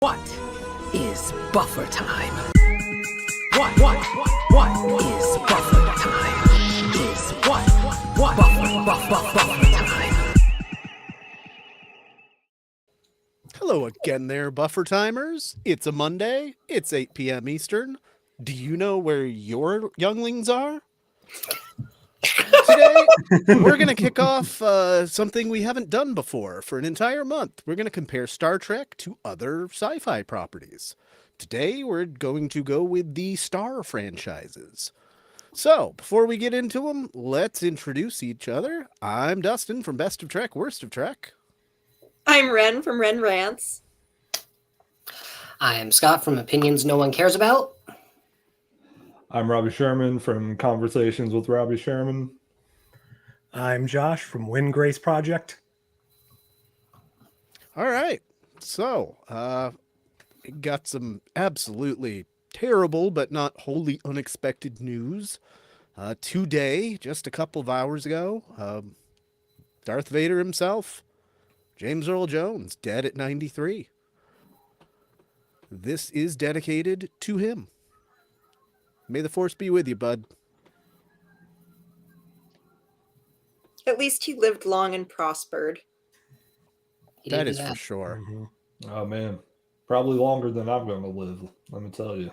What is buffer time? What is buffer time? Is what buffer time? Hello again there, buffer timers. It's a Monday. It's 8 p.m. Eastern. Do you know where your younglings are? Today, we're going to kick off something we haven't done before for an entire month. We're going to compare Star Trek to other sci-fi properties. Today, we're going to go with the Star franchises. So, before we get into them, let's introduce each other. I'm Dustin from Best of Trek, Worst of Trek. I'm Ren from Ren Rants. I am Scott from Opinions No One Cares About. I'm Robbie Sherman from Conversations with Robbie Sherman. I'm Josh from Windgrace Project. All right. So, got some absolutely terrible but not wholly unexpected news. Today, just a couple of hours ago, Darth Vader himself, James Earl Jones, dead at 93. This is dedicated to him. May the Force be with you, bud. At least he lived long and prospered. That is for sure. Mm-hmm. Oh, man. Probably longer than I'm going to live, let me tell you.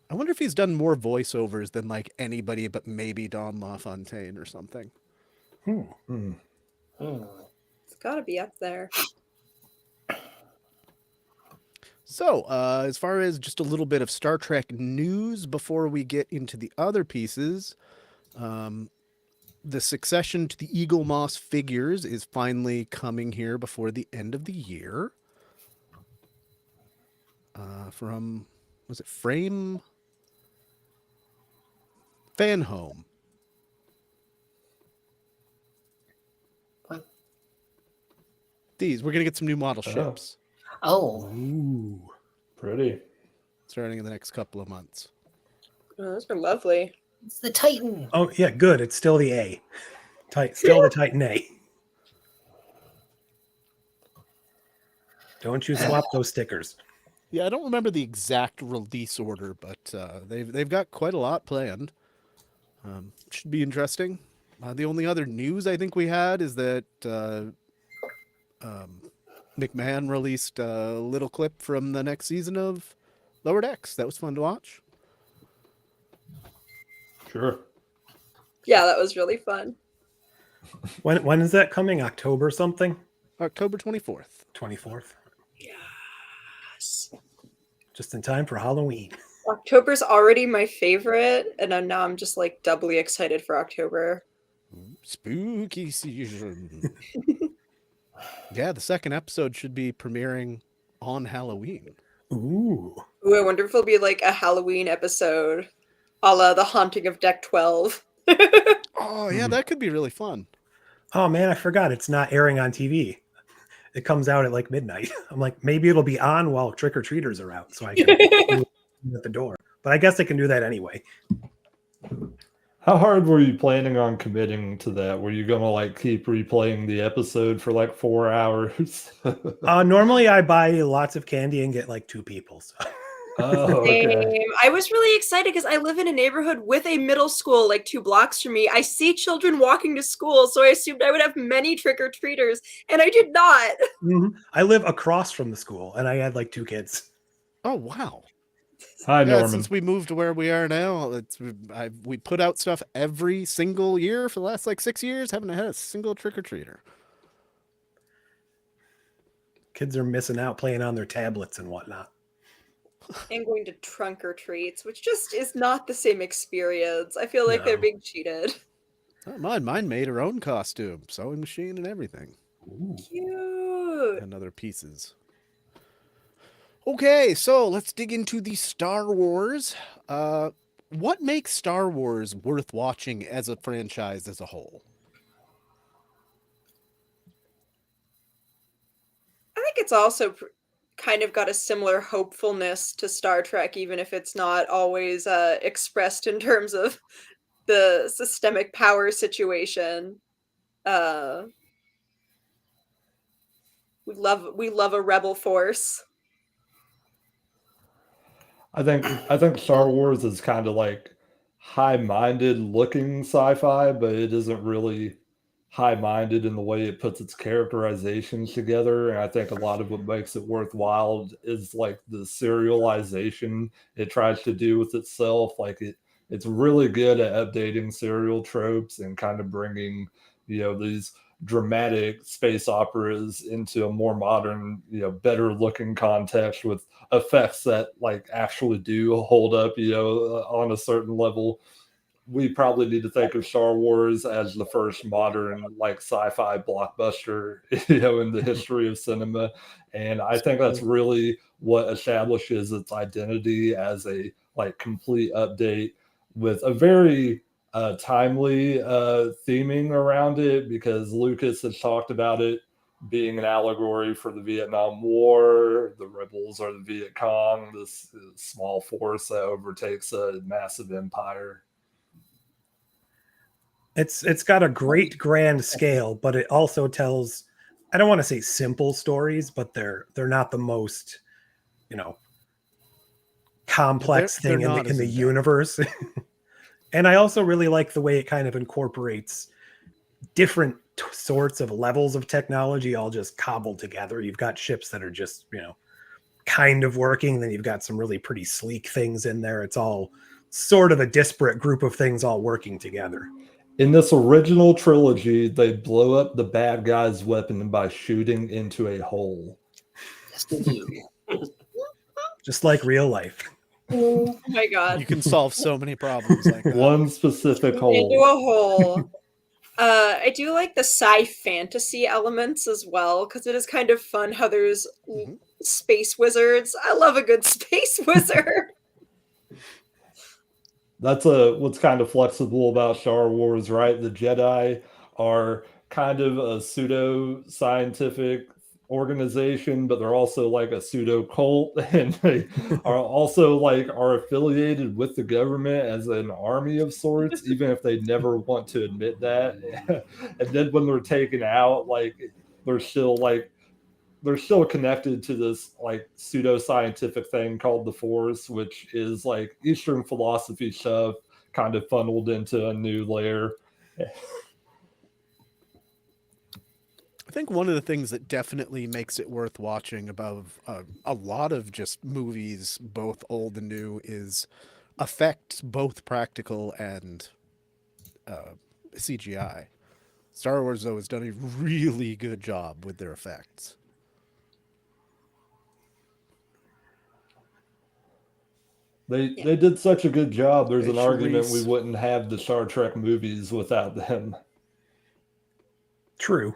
I wonder if he's done more voiceovers than like anybody but maybe Don LaFontaine or something. It's got to be up there. So, as far as just a little bit of Star Trek news before we get into the other pieces, the succession to the Eagle Moss figures is finally coming here before the end of the year. From, was it Frame? Fan Home. What? These, we're going to get some new model ships. Oh. Ooh. Pretty. Starting in the next couple of months. Oh, those are lovely. It's the Titan. Oh, yeah, good. It's still the A. Still the Titan A. Don't you swap those stickers. Yeah, I don't remember the exact release order, but they've got quite a lot planned. Should be interesting. The only other news I think we had is that McMahon released a little clip from the next season of Lower Decks. That was fun to watch. Sure. Yeah, that was really fun. When is that coming? October something? October 24th. 24th. Yes. Just in time for Halloween. October's already my favorite, and now I'm just like doubly excited for October. Spooky season. Yeah, the second episode should be premiering on Halloween. Ooh. Ooh, I wonder if it'll be like a Halloween episode, a la The Haunting of Deck 12. Oh, yeah, that could be really fun. Oh, man, I forgot. It's not airing on TV. It comes out at like midnight. I'm like, maybe it'll be on while trick-or-treaters are out, so I can at the door. But I guess they can do that anyway. How hard were you planning on committing to that? Were you going to like keep replaying the episode for like 4 hours? Normally I buy lots of candy and get like 2 people. So. Oh, okay. I was really excited because I live in a neighborhood with a middle school like 2 blocks from me. I see children walking to school, so I assumed I would have many trick-or-treaters, and I did not. Mm-hmm. I live across from the school, and I had like 2 kids. Oh, wow. Hi, Yeah, Norman. since we moved to where we are now, we put out stuff every single year for the last like 6 years. Haven't had a single trick-or-treater. Kids are missing out playing on their tablets and whatnot. And going to trunk or treats, which just is not the same experience. I feel like they're being cheated. Oh, mine made her own costume, sewing machine and everything. Ooh. Cute. And other pieces. Okay, so let's dig into the Star Wars. What makes Star Wars worth watching as a franchise as a whole? I think it's also kind of got a similar hopefulness to Star Trek, even if it's not always expressed in terms of the systemic power situation. We love a rebel force. I think Star Wars is kind of like high-minded looking sci-fi, but it isn't really high-minded in the way it puts its characterizations together. And I think a lot of what makes it worthwhile is like the serialization it tries to do with itself. Like it's really good at updating serial tropes and kind of bringing, these dramatic space operas into a more modern, better looking context with effects that like actually do hold up, on a certain level. We probably need to think of Star Wars as the first modern like sci-fi blockbuster, in the history of cinema. And I think that's really what establishes its identity as a like complete update with a very timely theming around it, because Lucas has talked about it being an allegory for the Vietnam War. The rebels are the Viet Cong, this small force that overtakes a massive empire. It's got a great grand scale, but it also tells, I don't want to say simple stories, but they're not the most, complex They're thing in not the as in-depth. universe. And I also really like the way it kind of incorporates different sorts of levels of technology all just cobbled together. You've got ships that are just, kind of working. Then you've got some really pretty sleek things in there. It's all sort of a disparate group of things all working together. In this original trilogy, they blow up the bad guy's weapon by shooting into a hole. Yes, they do. Just like real life. Oh my god. You can solve so many problems like that. One specific Into hole. a hole. I do like the sci-fantasy elements as well, because it is kind of fun how there's Mhm. space wizards. I love a good space wizard. That's what's kind of flexible about Star Wars, right? The Jedi are kind of a pseudo scientific organization, but they're also like a pseudo cult, and they are affiliated with the government as an army of sorts, even if they never want to admit that. And then when they're taken out, they're still like they're still connected to this like pseudo scientific thing called the Force, which is like Eastern philosophy stuff kind of funneled into a new layer. I think one of the things that definitely makes it worth watching above a lot of just movies, both old and new, is effects, both practical and CGI. Star Wars, though, has done a really good job with their effects. They did such a good job. There's Hey, an argument we Charisse. wouldn't have the Star Trek movies without them. True.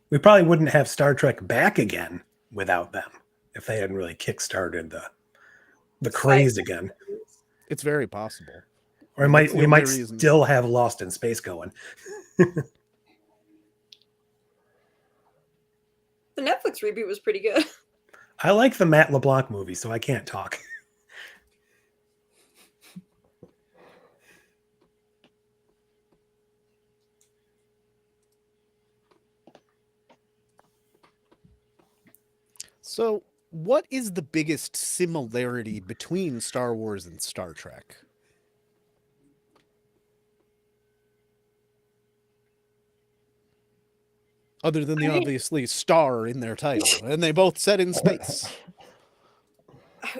We probably wouldn't have Star Trek back again without them if they hadn't really kickstarted the craze again. It's very possible. Or That's the we only might reason. still have Lost in Space going. The Netflix reboot was pretty good. I like the Matt LeBlanc movie, so I can't talk. So, what is the biggest similarity between Star Wars and Star Trek? Other than the obviously star in their title, and they both set in space.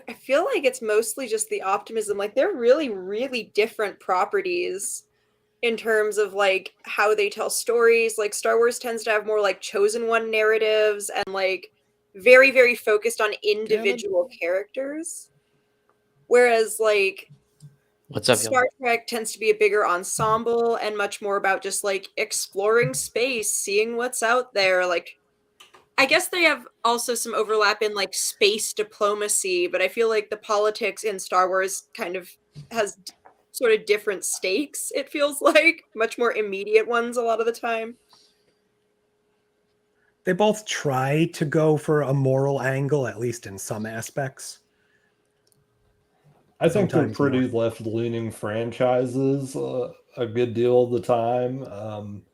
I feel like it's mostly just the optimism. Like, they're really, really different properties in terms of like how they tell stories. Like, Star Wars tends to have more like chosen one narratives and like very, very focused on individual characters. Whereas like What's up, y'all? Star Trek tends to be a bigger ensemble and much more about just like exploring space, seeing what's out there. Like, I guess they have also some overlap in like space diplomacy, but I feel like the politics in Star Wars kind of has sort of different stakes, it feels like, much more immediate ones a lot of the time. They both try to go for a moral angle, at least in some aspects. I think they're Sometimes pretty left-leaning franchises a good deal of the time.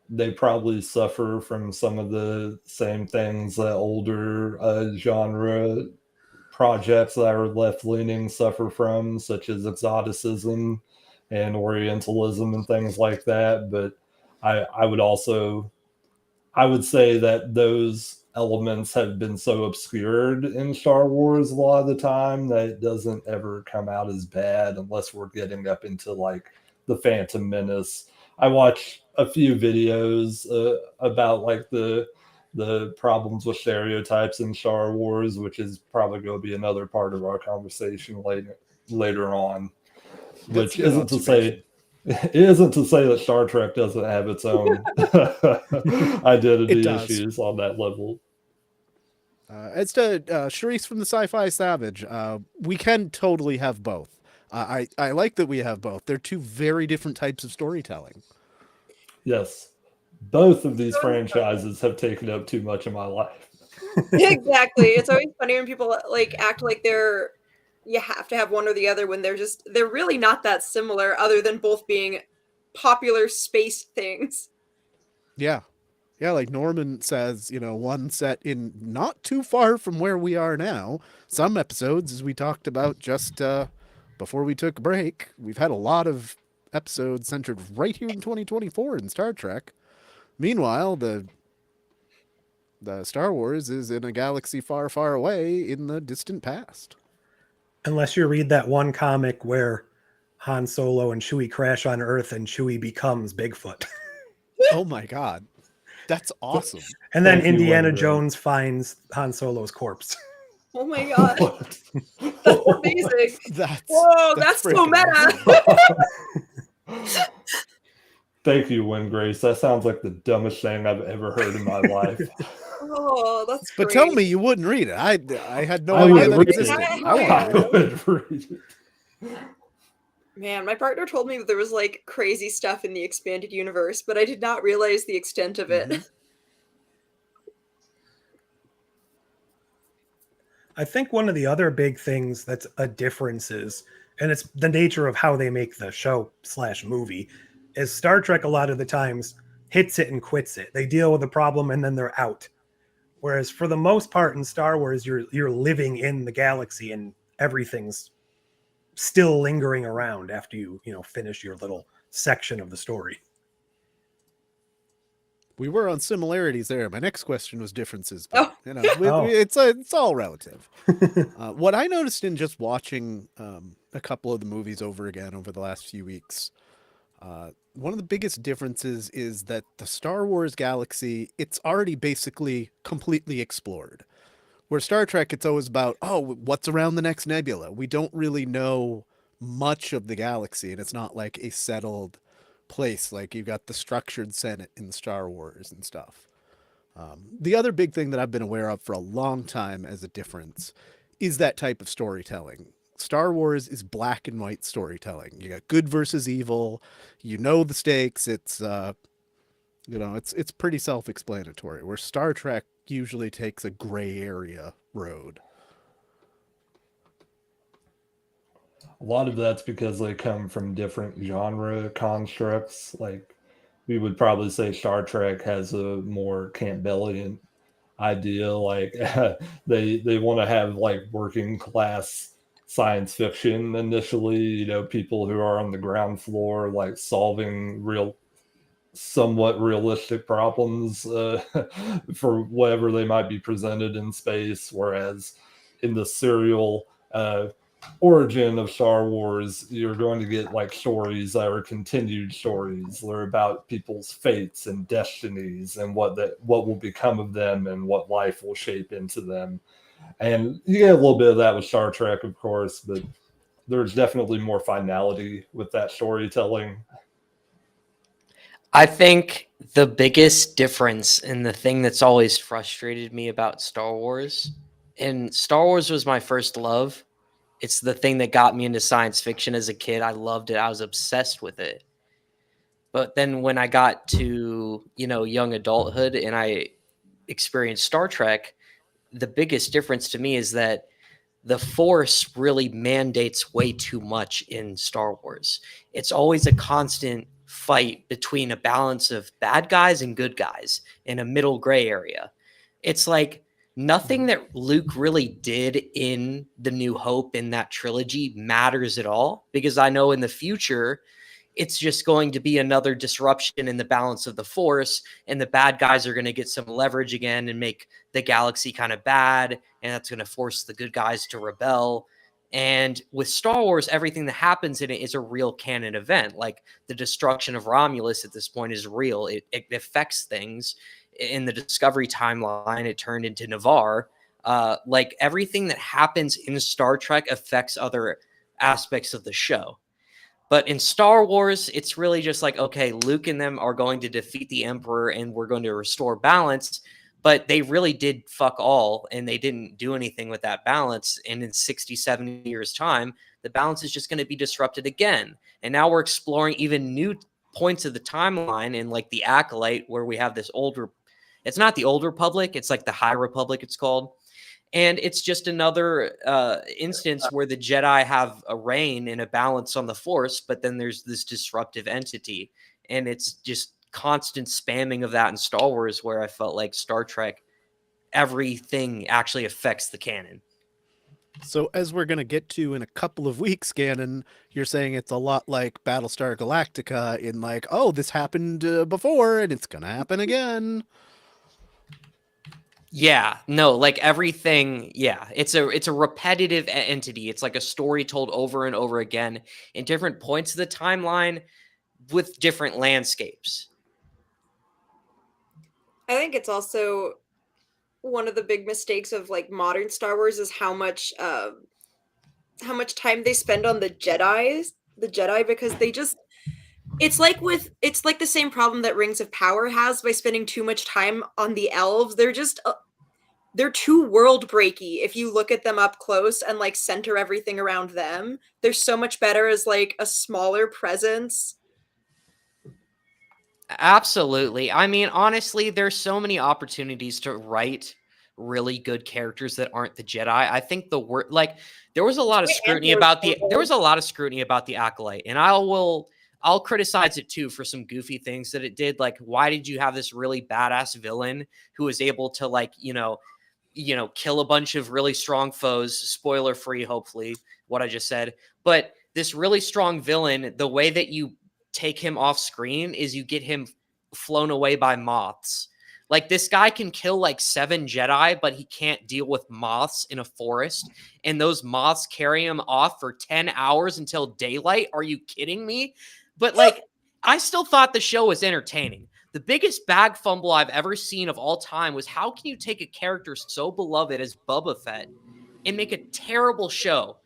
They probably suffer from some of the same things that older genre projects that are left leaning suffer from, such as exoticism and Orientalism and things like that. But I would also, I would say that those elements have been so obscured in Star Wars a lot of the time that it doesn't ever come out as bad unless we're getting up into like the Phantom Menace. I watched a few videos about like the problems with stereotypes in Star Wars, which is probably going to be another part of our conversation later on. That's Which a good isn't to observation. say it isn't to say that Star Trek doesn't have its own identity It does. issues on that level. As to Charisse from the Sci-Fi Savage, we can totally have both. I like that we have both. They're two very different types of storytelling. Yes, both of these franchises have taken up too much of my life. Exactly. It's always funny when people like act like you have to have one or the other when they're really not that similar, other than both being popular space things. Yeah. Yeah, like Norman says, one set in not too far from where we are now. Some episodes, as we talked about just before we took a break, we've had a lot of episodes centered right here in 2024 in Star Trek. Meanwhile, the Star Wars is in a galaxy far, far away in the distant past. Unless you read that one comic where Han Solo and Chewie crash on Earth and Chewie becomes Bigfoot. Oh my God. That's awesome. And then Thank you, Indiana Windgrace. Jones finds Han Solo's corpse. Oh my god, What? that's amazing. That's Whoa, that's so freaking meta. awesome. Thank you, Windgrace. That sounds like the dumbest thing I've ever heard in my life. Oh, that's But great. tell me you wouldn't read it. I had no I idea would that read existed. it. I want to read it. would read it. Man, my partner told me that there was like crazy stuff in the expanded universe, but I did not realize the extent of it. Mhm. I think one of the other big things that's a difference is, and it's the nature of how they make the show/movie, is Star Trek a lot of the times hits it and quits it. They deal with the problem and then they're out. Whereas for the most part in Star Wars, you're living in the galaxy and everything's still lingering around after you finish your little section of the story. We were on similarities there. My next question was differences, but Oh. it's all relative. What I noticed in just watching a couple of the movies over again over the last few weeks, one of the biggest differences is that the Star Wars galaxy, it's already basically completely explored. Where Star Trek, it's always about, what's around the next nebula? We don't really know much of the galaxy, and it's not like a settled place. Like you've got the structured Senate in Star Wars and stuff. The other big thing that I've been aware of for a long time as a difference is that type of storytelling. Star Wars is black and white storytelling. You got good versus evil. You know the stakes. It's it's pretty self-explanatory. Where Star Trek usually takes a gray area road. A lot of that's because they come from different genre constructs. Like we would probably say Star Trek has a more Campbellian idea. Like they want to have like working class science fiction initially, people who are on the ground floor, like solving somewhat realistic problems for whatever they might be presented in space. Whereas in the serial origin of Star Wars, you're going to get like stories that are continued stories. They're about people's fates and destinies and what will become of them and what life will shape into them. And you get a little bit of that with Star Trek, of course, but there's definitely more finality with that storytelling. I think the biggest difference and the thing that's always frustrated me about Star Wars, and Star Wars was my first love. It's the thing that got me into science fiction as a kid. I loved it. I was obsessed with it. But then when I got to, young adulthood and I experienced Star Trek, the biggest difference to me is that the Force really mandates way too much in Star Wars. It's always a constant fight between a balance of bad guys and good guys in a middle gray area. It's like nothing that Luke really did in The New Hope in that trilogy matters at all, because I know in the future it's just going to be another disruption in the balance of the Force, and the bad guys are going to get some leverage again and make the galaxy kind of bad, and that's going to force the good guys to rebel. And with Star Wars, everything that happens in it is a real canon event. Like the destruction of Romulus at this point is real. It affects things. In the Discovery timeline, it turned into Navarre. Like everything that happens in Star Trek affects other aspects of the show. But in Star Wars, it's really just like, okay, Luke and them are going to defeat the Emperor and we're going to restore balance. But they really did fuck all, and they didn't do anything with that balance. And in 60, 70 years' time, the balance is just going to be disrupted again. And now we're exploring even new points of the timeline in like the Acolyte, where we have this older, it's not the Old Republic, it's like the High Republic, it's called. And it's just another instance where the Jedi have a reign and a balance on the Force, but then there's this disruptive entity. And it's just constant spamming of that in Star Wars, where I felt like Star Trek, everything actually affects the canon. So as we're going to get to in a couple of weeks, Gannon, you're saying it's a lot like Battlestar Galactica in like, oh, this happened before and it's going to happen again. Yeah, no, like everything. Yeah, it's a repetitive entity. It's like a story told over and over again in different points of the timeline with different landscapes. I think it's also one of the big mistakes of like modern Star Wars is how much time they spend on the Jedi, because they just, it's like the same problem that Rings of Power has by spending too much time on the elves. They're just they're too world breaky if you look at them up close and like center everything around them. They're so much better as like a smaller presence. Absolutely. I mean, honestly, there's so many opportunities to write really good characters that aren't the Jedi. I think the word, like, there was a lot of scrutiny about the Acolyte, and I'll criticize it too for some goofy things that it did. Like, why did you have this really badass villain who was able to, like, kill a bunch of really strong foes? Spoiler free, hopefully, what I just said. But this really strong villain, the way that you take him off screen is you get him flown away by moths. Like, this guy can kill like 7 Jedi, but he can't deal with moths in a forest. And those moths carry him off for 10 hours until daylight. Are you kidding me? But like, I still thought the show was entertaining. The biggest bag fumble I've ever seen of all time was, how can you take a character so beloved as Boba Fett and make a terrible show?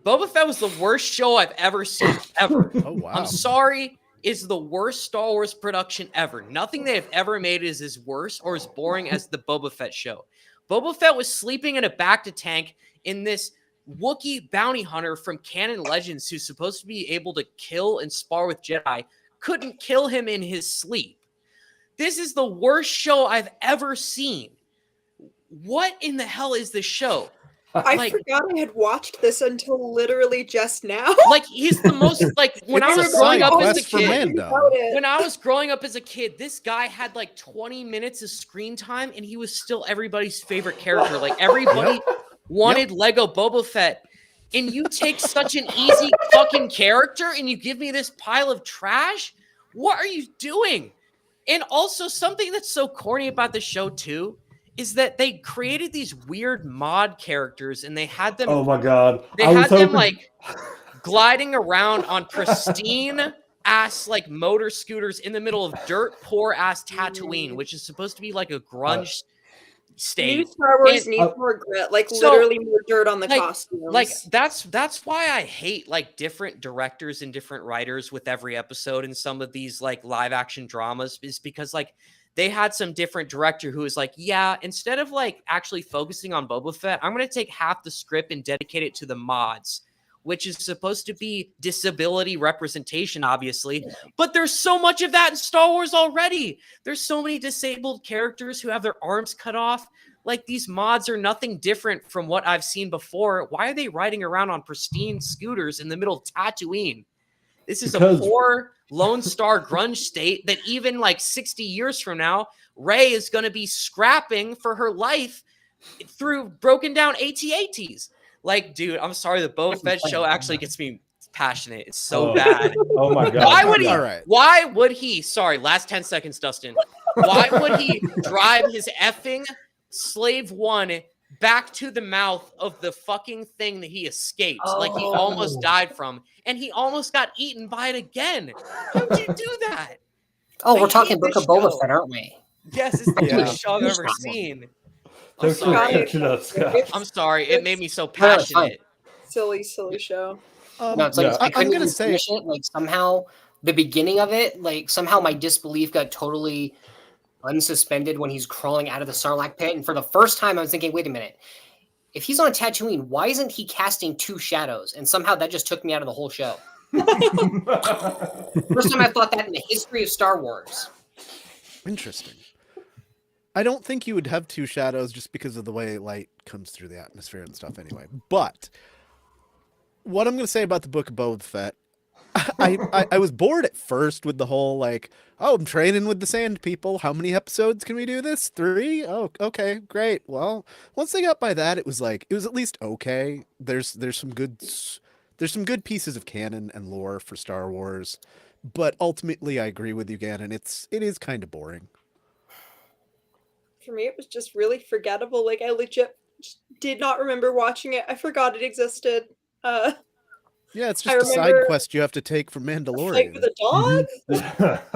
Boba Fett was the worst show I've ever seen, ever. Oh, wow. I'm sorry, is the worst Star Wars production ever. Nothing they have ever made is as worse or as boring as the Boba Fett show. Boba Fett was sleeping in a Bacta tank in this Wookiee bounty hunter from Canon Legends who's supposed to be able to kill and spar with Jedi, couldn't kill him in his sleep. This is the worst show I've ever seen. What in the hell is this show? I forgot I had watched this until literally just now. Like, he's the most, like, when I was growing up as a kid, Mando. this guy had like 20 minutes of screen time and he was still everybody's favorite character. Like, everybody wanted Lego Boba Fett. And you take such an easy fucking character and you give me this pile of trash? What are you doing? And also, something that's so corny about the show too is that they created these weird mod characters and they had them. Oh my god! They had them like gliding around on pristine ass like motor scooters in the middle of dirt poor ass Tatooine, which is supposed to be like a grunge state. New Star Wars needs more grit, like literally more dirt on the costumes. Like that's why I hate like different directors and different writers with every episode in some of these like live action dramas, is because like they had some different director who was like, yeah, instead of like actually focusing on Boba Fett, I'm going to take half the script and dedicate it to the mods, which is supposed to be disability representation, obviously. But there's so much of that in Star Wars already. There's so many disabled characters who have their arms cut off. Like, these mods are nothing different from what I've seen before. Why are they riding around on pristine scooters in the middle of Tatooine? This is a poor Lone Star grunge state that even like 60 years from now, Rey is going to be scrapping for her life through broken down AT-ATs. Like, dude, I'm sorry, the Boba Fett show actually gets me passionate. It's so bad. Oh my god! Why would he? All right. Why would he? Sorry, last 10 seconds, Dustin. Why would he drive his effing Slave One back to the mouth of the fucking thing that he escaped? Like he almost died from, and he almost got eaten by it again. How'd you do that? Oh, I we're talking hate Book this of Boba show. Fett, aren't we? Yes, it's the Yeah. worst show I've ever seen. I'm Thanks for sorry. catching up, Scott. I'm sorry. It made me so No, it's fine. passionate. Silly show. No, it's like Yeah. I I'm couldn't gonna even say finish it. Like somehow the beginning of it, like somehow my disbelief got totally unsuspended when he's crawling out of the Sarlacc pit. And for the first time, I was thinking, wait a minute. If he's on Tatooine, why isn't he casting two shadows? And somehow that just took me out of the whole show. First time I thought that in the history of Star Wars. Interesting. I don't think you would have two shadows just because of the way light comes through the atmosphere and stuff anyway. But what I'm going to say about the Book of Boba Fett, I was bored at first with the whole like, oh, I'm training with the Sand People. How many episodes can we do this? 3? Oh, okay, great. Well, once they got by that, it was at least okay. There's some good pieces of canon and lore for Star Wars, but ultimately, I agree with you, Gannon. It is kind of boring. For me, it was just really forgettable. Like I legit did not remember watching it. I forgot it existed. Yeah, it's I just a side remember quest you have to take for Fight Mandalorian. with a dog.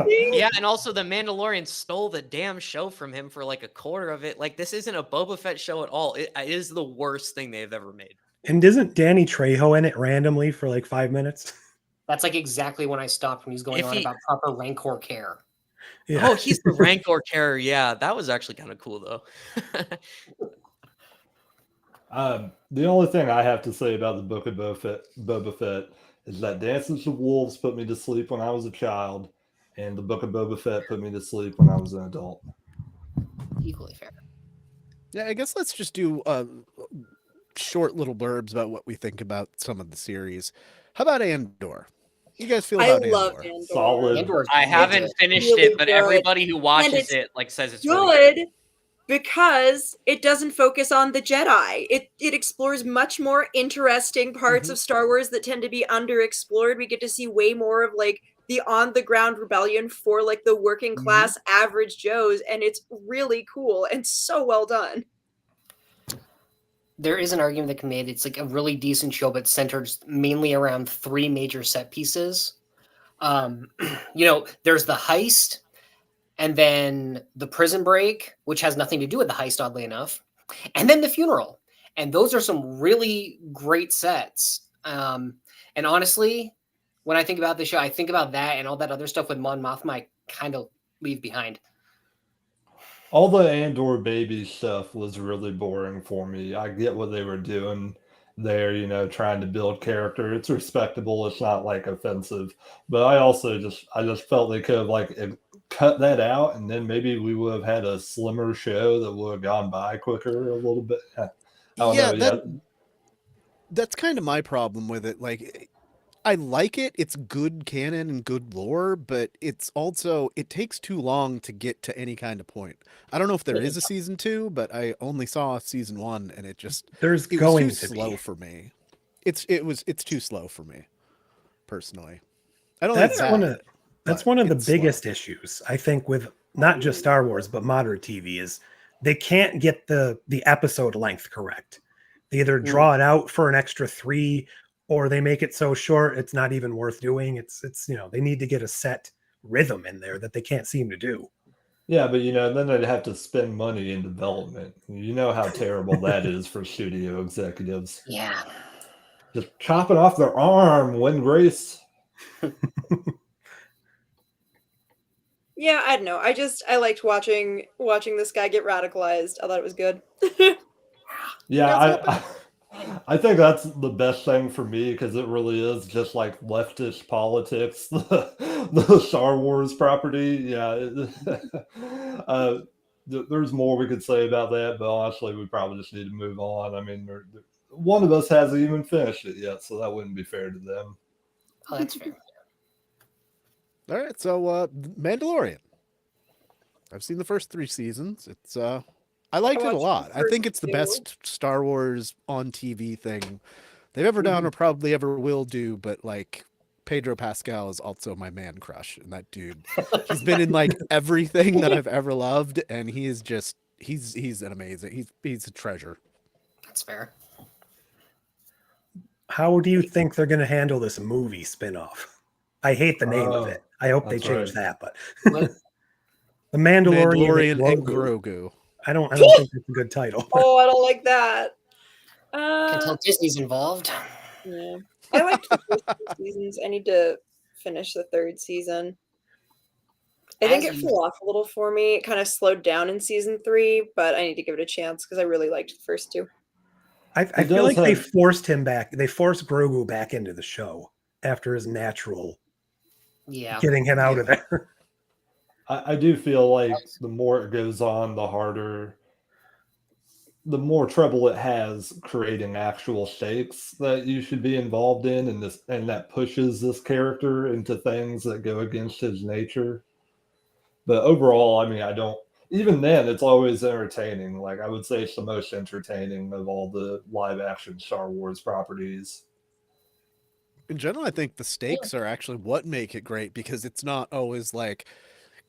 thing. Yeah, and also the Mandalorian stole the damn show from him for like a quarter of it. Like this isn't a Boba Fett show at all. It is the worst thing they've ever made. And isn't Danny Trejo in it randomly for like 5 minutes? That's like exactly when I stopped when he's going If on he- about proper Rancor care. Yeah. Oh, he's the Rancor carrier. Yeah, that was actually kind of cool though. The only thing I have to say about the Book of Boba Fett is that Dances with Wolves put me to sleep when I was a child, and the Book of Boba Fett put me to sleep when I was an adult. Equally fair. Yeah, I guess let's just do short little blurbs about what we think about some of the series. How about Andor? You guys feel I about love Andor? Andor. Solid. Andor's I really haven't good. finished Really it, but good. everybody who watches it's it like says it's really good. Good because it doesn't focus on the Jedi. It explores much more interesting parts of Star Wars that tend to be underexplored. We get to see way more of like the on the ground rebellion for like the working class average Joes, and it's really cool and so well done. There is an argument that can be made. It's like a really decent show, but centered mainly around 3 major set pieces. There's the heist, and then the prison break, which has nothing to do with the heist, oddly enough, and then the funeral. And those are some really great sets. And honestly, when I think about the show, I think about that and all that other stuff with Mon Mothma I kind of leave behind. All the Andor baby stuff was really boring for me. I get what they were doing there, trying to build character. It's respectable. It's not like offensive. But I just felt they could have like cut that out, and then maybe we would have had a slimmer show that would have gone by quicker a little bit. I don't know. That's kind of my problem with it. Like, I like it. It's good canon and good lore, but it takes too long to get to any kind of point. I don't know if there is a season 2, but I only saw season 1, and it was too slow for me. It's too slow for me, personally. I don't. That's one of the biggest issues I think with not just Star Wars but modern TV is they can't get the episode length correct. They either draw it out for an extra 3, or they make it so short it's not even worth doing. It's they need to get a set rhythm in there that they can't seem to do. Yeah, but then they'd have to spend money in development. You know how terrible that is for studio executives. Yeah. Just chopping off their arm, Windgrace. Yeah, I don't know. I liked watching this guy get radicalized. I thought it was good. Yeah, I think that's the best thing for me because it really is just like leftist politics, the Star Wars property. Yeah, there's more we could say about that, but honestly, we probably just need to move on. I mean, one of us hasn't even finished it yet, so that wouldn't be fair to them. Oh, that's fair. All right, so Mandalorian. I've seen the first 3 seasons. I liked it a watched the lot. I first think it's the two. best Star Wars on TV thing they've ever done or probably ever will do. But like Pedro Pascal is also my man crush, and that dude, he's been in like everything that I've ever loved, and he is just he's an amazing. He's a treasure. That's fair. How do you think they're going to handle this movie spinoff? I hate the name of it. I hope they that's change right. that, but What? the Mandalorian, Mandalorian and Grogu. Grogu. I don't think that's a good title. Oh, I don't like that. Can tell Disney's involved. Yeah. I liked the first 2 seasons. I need to finish the 3rd season. I think As it you- fell off a little for me. It kind of slowed down in season 3, but I need to give it a chance because I really liked the first 2. I It feel does like they have- forced him back. They forced Grogu back into the show after his natural Yeah. getting him out of there. I do feel like the more it goes on, the more trouble it has creating actual stakes that you should be involved in, and that pushes this character into things that go against his nature. But overall, I mean, I don't. Even then, it's always entertaining. Like I would say, it's the most entertaining of all the live action Star Wars properties. In general, I think the stakes are actually what make it great because it's not always like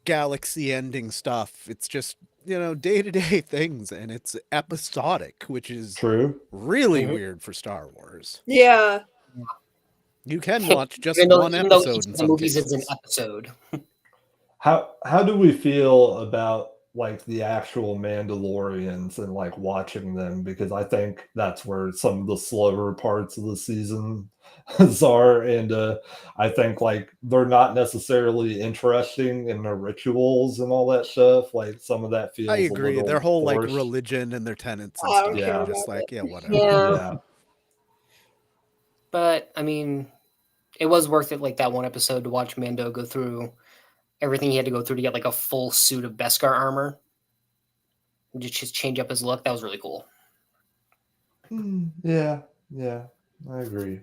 galaxy ending stuff. It's just, day-to-day things, and it's episodic, which is True. really Mhm. weird for Star Wars. Yeah. You can watch just Even though one each episode of in the some movies cases. is an episode. How do we feel about like the actual Mandalorians and like watching them? Because I think that's where some of the slower parts of the season are, and I think like they're not necessarily interesting in their rituals and all that stuff. Like some of that feels I a agree. little Their whole like forced. religion and their tenets and I don't stuff. care I'm just about like, it. yeah, whatever. Yeah. Yeah. But I mean, it was worth it, like that one episode, to watch Mando go through everything he had to go through to get like a full suit of Beskar armor. And just change up his look. That was really cool. Yeah, I agree.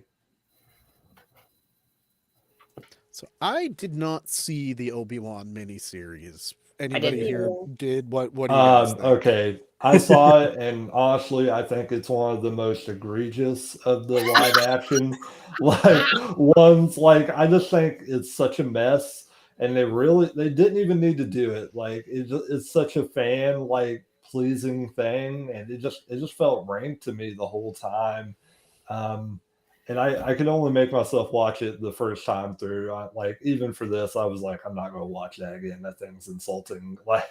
So I did not see the Obi-Wan miniseries. Anybody didn't. here did? What do you guys think? Okay, I saw it, and honestly, I think it's one of the most egregious of the live action like ones. Like, I just think it's such a mess, and they didn't even need to do it. Like, it's such a fan pleasing thing, and it just felt rank to me the whole time. And I could only make myself watch it the first time through. Even for this, I was like, I'm not going to watch that again. That thing's insulting. Like,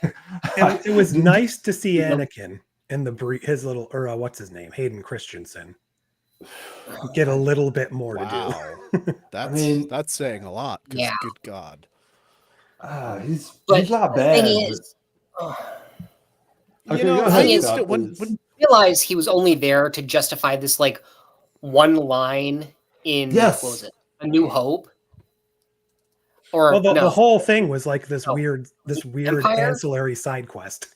It was nice to see Yeah. Anakin and his little, or what's his name, Hayden Christensen, get a little bit more to Wow. That's saying a lot. 'Cause Yeah. Good God. he's But not the bad. thing is, Okay, You know, go I ahead, used Scott, to- when- please. when- realize he was only there to justify this like one line in Yes. what was it? A New Hope. Or Well, the no, whole thing was like this No. weird Empire? ancillary side quest.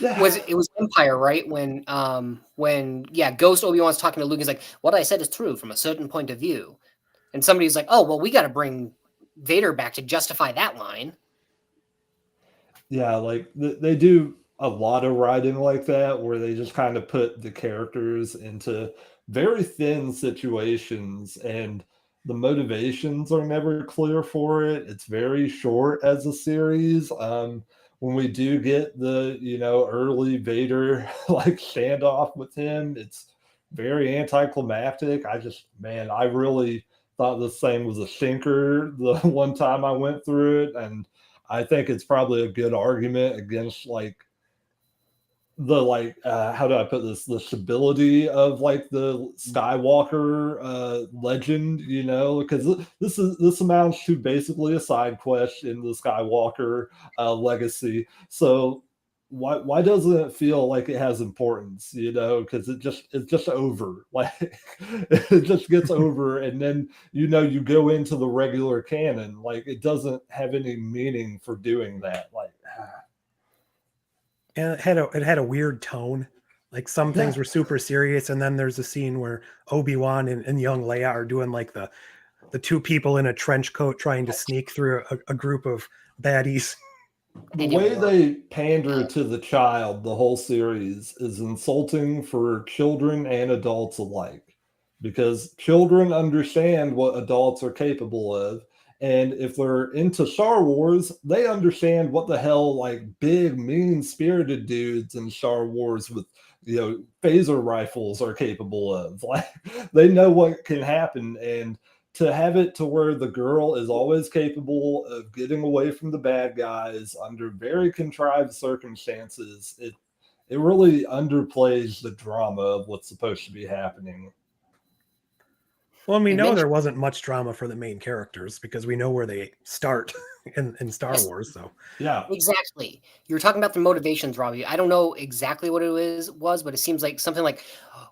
Yeah. it was Empire, right? When Ghost Obi-Wan's talking to Luke, he's like, what I said is true from a certain point of view. And somebody's like, oh, well, we got to bring Vader back to justify that line. Yeah, like they do a lot of writing like that where they just kind of put the characters into very thin situations, and the motivations are never clear for it. It's very short as a series. When we do get the early Vader like standoff with him, it's very anticlimactic. I really thought this thing was a stinker the one time I went through it, and I think it's probably a good argument against how do I put this, the stability of the Skywalker legend, because this amounts to basically a side quest in the Skywalker legacy. So why doesn't it feel like it has importance, because it's just over. Like it just gets over, and then you go into the regular canon, like it doesn't have any meaning for doing that. And it had a weird tone. Like some things were super serious, and then there's a scene where Obi-Wan and young Leia are doing like the two people in a trench coat trying to sneak through a group of baddies. The And it way worked. they pander to the child, the whole series, is insulting for children and adults alike. Because children understand what adults are capable of. And if they're into Star Wars, they understand what the hell like big, mean-spirited dudes in Star Wars with phaser rifles are capable of. Like they know what can happen, and to have it to where the girl is always capable of getting away from the bad guys under very contrived circumstances, it really underplays the drama of what's supposed to be happening. Well, and we You know mentioned- there wasn't much drama for the main characters because we know where they start in Star Yes. Wars. So Yeah. Exactly. You were talking about the motivations, Robbie. I don't know exactly what it was, but it seems like something like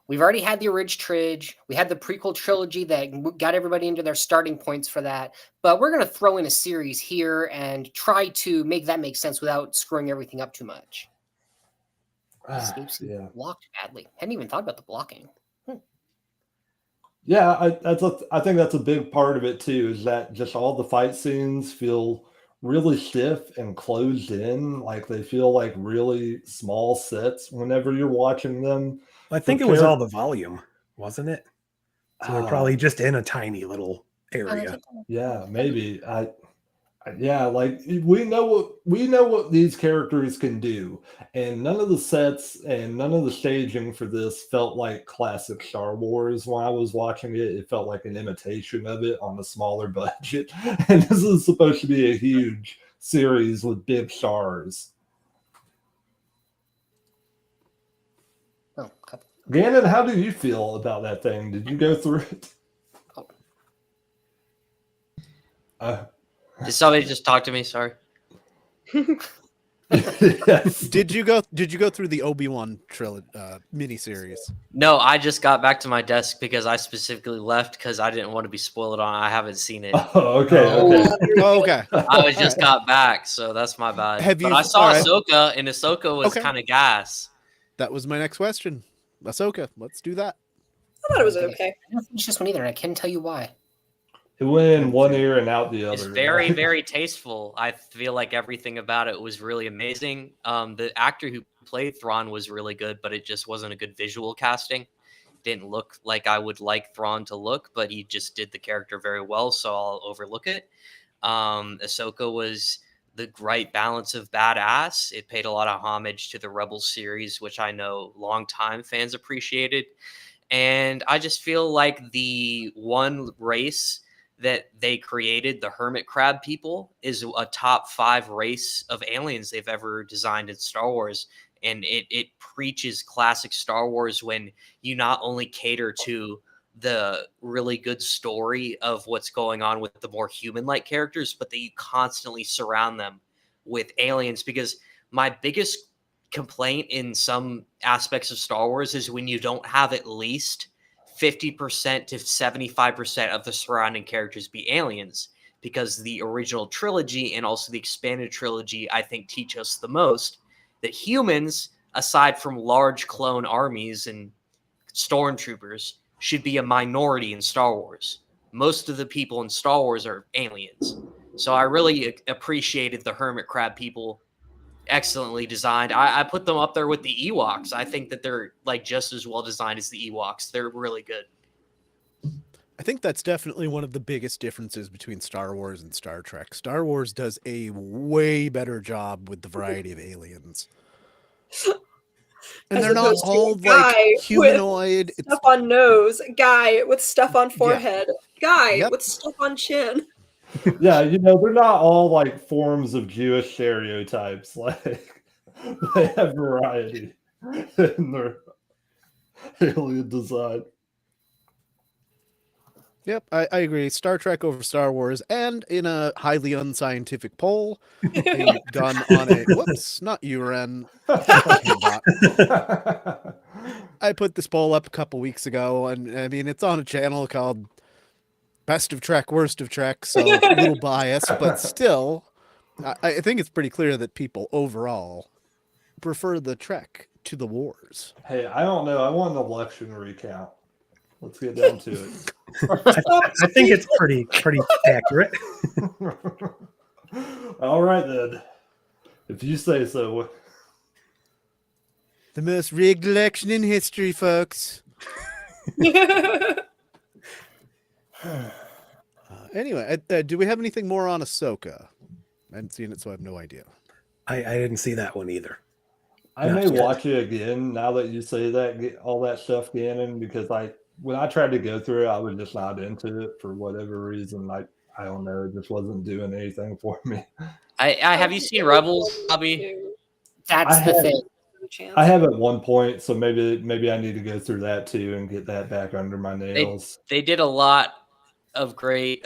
we've already had the original trilogy. We had the prequel trilogy that got everybody into their starting points for that. But we're going to throw in a series here and try to make that make sense without screwing everything up too much. Escape scene Yeah. blocked badly. Hadn't even thought about the blocking. Yeah, I think that's a big part of it too, is that just all the fight scenes feel really stiff and closed in, like they feel like really small sets whenever you're watching them. I think it was all the volume, wasn't it? So they're probably just in a tiny little area. Yeah, maybe. Yeah, like we know what these characters can do, and none of the sets and none of the staging for this felt like classic Star Wars. When I was watching it, it felt like an imitation of it on a smaller budget. And this is supposed to be a huge series with big stars. Oh, Gannon, how do you feel about that thing? Did you go through it? Did somebody just talk to me? Sorry. Yes. Did you go through the Obi-Wan miniseries? No, I just got back to my desk because I specifically left because I didn't want to be spoiled on. I haven't seen it. Oh, okay. Oh, okay. I just got back, so that's my bad. Have you- But I saw all right. Ahsoka, and Ahsoka was Okay. kind of gas. That was my next question. Ahsoka, let's do that. I thought it was okay. I didn't finish this one either, and I can't tell you why. It went in one ear and out the other. It's very, very tasteful. I feel like everything about it was really amazing. The actor who played Thrawn was really good, but it just wasn't a good visual casting. Didn't look like I would like Thrawn to look, but he just did the character very well, so I'll overlook it. Ahsoka was the right balance of badass. It paid a lot of homage to the Rebels series, which I know longtime fans appreciated. And I just feel like the one race that they created, the hermit crab people, is a top 5 race of aliens they've ever designed in Star Wars. And it preaches classic Star Wars when you not only cater to the really good story of what's going on with the more human-like characters, but that you constantly surround them with aliens. Because my biggest complaint in some aspects of Star Wars is when you don't have at least 50% to 75% of the surrounding characters be aliens, because the original trilogy and also the expanded trilogy, I think, teach us the most that humans, aside from large clone armies and stormtroopers, should be a minority in Star Wars. Most of the people in Star Wars are aliens. So I really appreciated the hermit crab people. Excellently designed. I put them up there with the Ewoks. I think that they're like just as well designed as the Ewoks. They're really good. I think that's definitely one of the biggest differences between Star Wars and Star Trek. Star Wars does a way better job with the variety of aliens. And As they're not opposed to a all guy like with humanoid. It's Stuff on nose, guy with stuff on forehead, guy Yep. with stuff on chin. Yeah, they're not all like forms of Jewish stereotypes. Like they have variety in their alien design. Yep, I agree. Star Trek over Star Wars, and in a highly unscientific poll, done on a whoops, not you, Ren. I put this poll up a couple weeks ago, and I mean it's on a channel called Best of Trek, Worst of Trek, so a little biased, but still, I think it's pretty clear that people overall prefer the Trek to the Wars. Hey, I don't know. I want an election recount. Let's get down to it. I think it's pretty accurate. All right then. If you say so. The most rigged election in history, folks. Anyway, do we have anything more on Ahsoka? I hadn't seen it, so I have no idea. I didn't see that one either. I Not may yet. watch it again now that you say that, all that stuff, Gannon, because when I tried to go through it, I was just not into it for whatever reason. I don't know, it just wasn't doing anything for me. I have you seen Rebels, Bobby? That's I the have- thing. I have at one point, so maybe I need to go through that too and get that back under my nails. They did a lot of great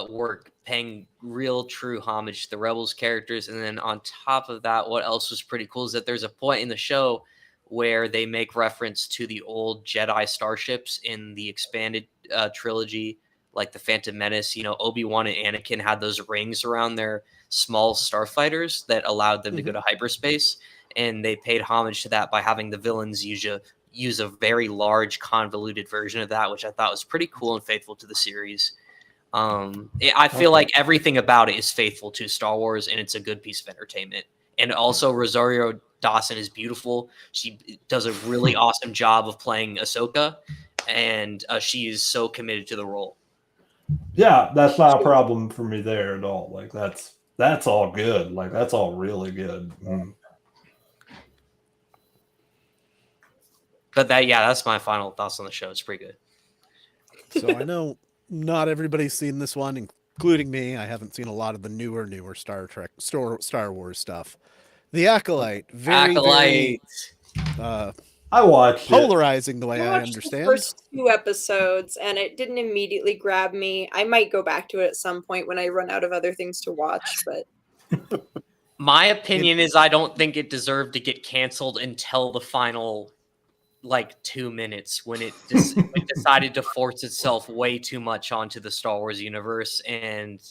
work paying real true homage to the Rebels characters, and then on top of that, what else was pretty cool is that there's a point in the show where they make reference to the old Jedi starships in the expanded trilogy, like the Phantom Menace. You know, Obi-Wan and Anakin had those rings around their small starfighters that allowed them to go to hyperspace, and they paid homage to that by having the villains use a very large convoluted version of that, which I thought was pretty cool and faithful to the series. I feel like everything about it is faithful to Star Wars, and it's a good piece of entertainment. And also Rosario Dawson is beautiful. She does a really awesome job of playing Ahsoka, and she is so committed to the role. Yeah, that's not a problem for me there at all. Like that's all good. Like that's all really good. But that's my final thoughts on the show. It's pretty good. So I know not everybody's seen this one, including me. I haven't seen a lot of the newer Star Wars stuff. The Acolyte, very I watched polarizing the way I watched understand. the first 2 episodes, and it didn't immediately grab me. I might go back to it at some point when I run out of other things to watch, but My opinion is I don't think it deserved to get canceled until the final 2 minutes when it decided to force itself way too much onto the Star Wars universe. And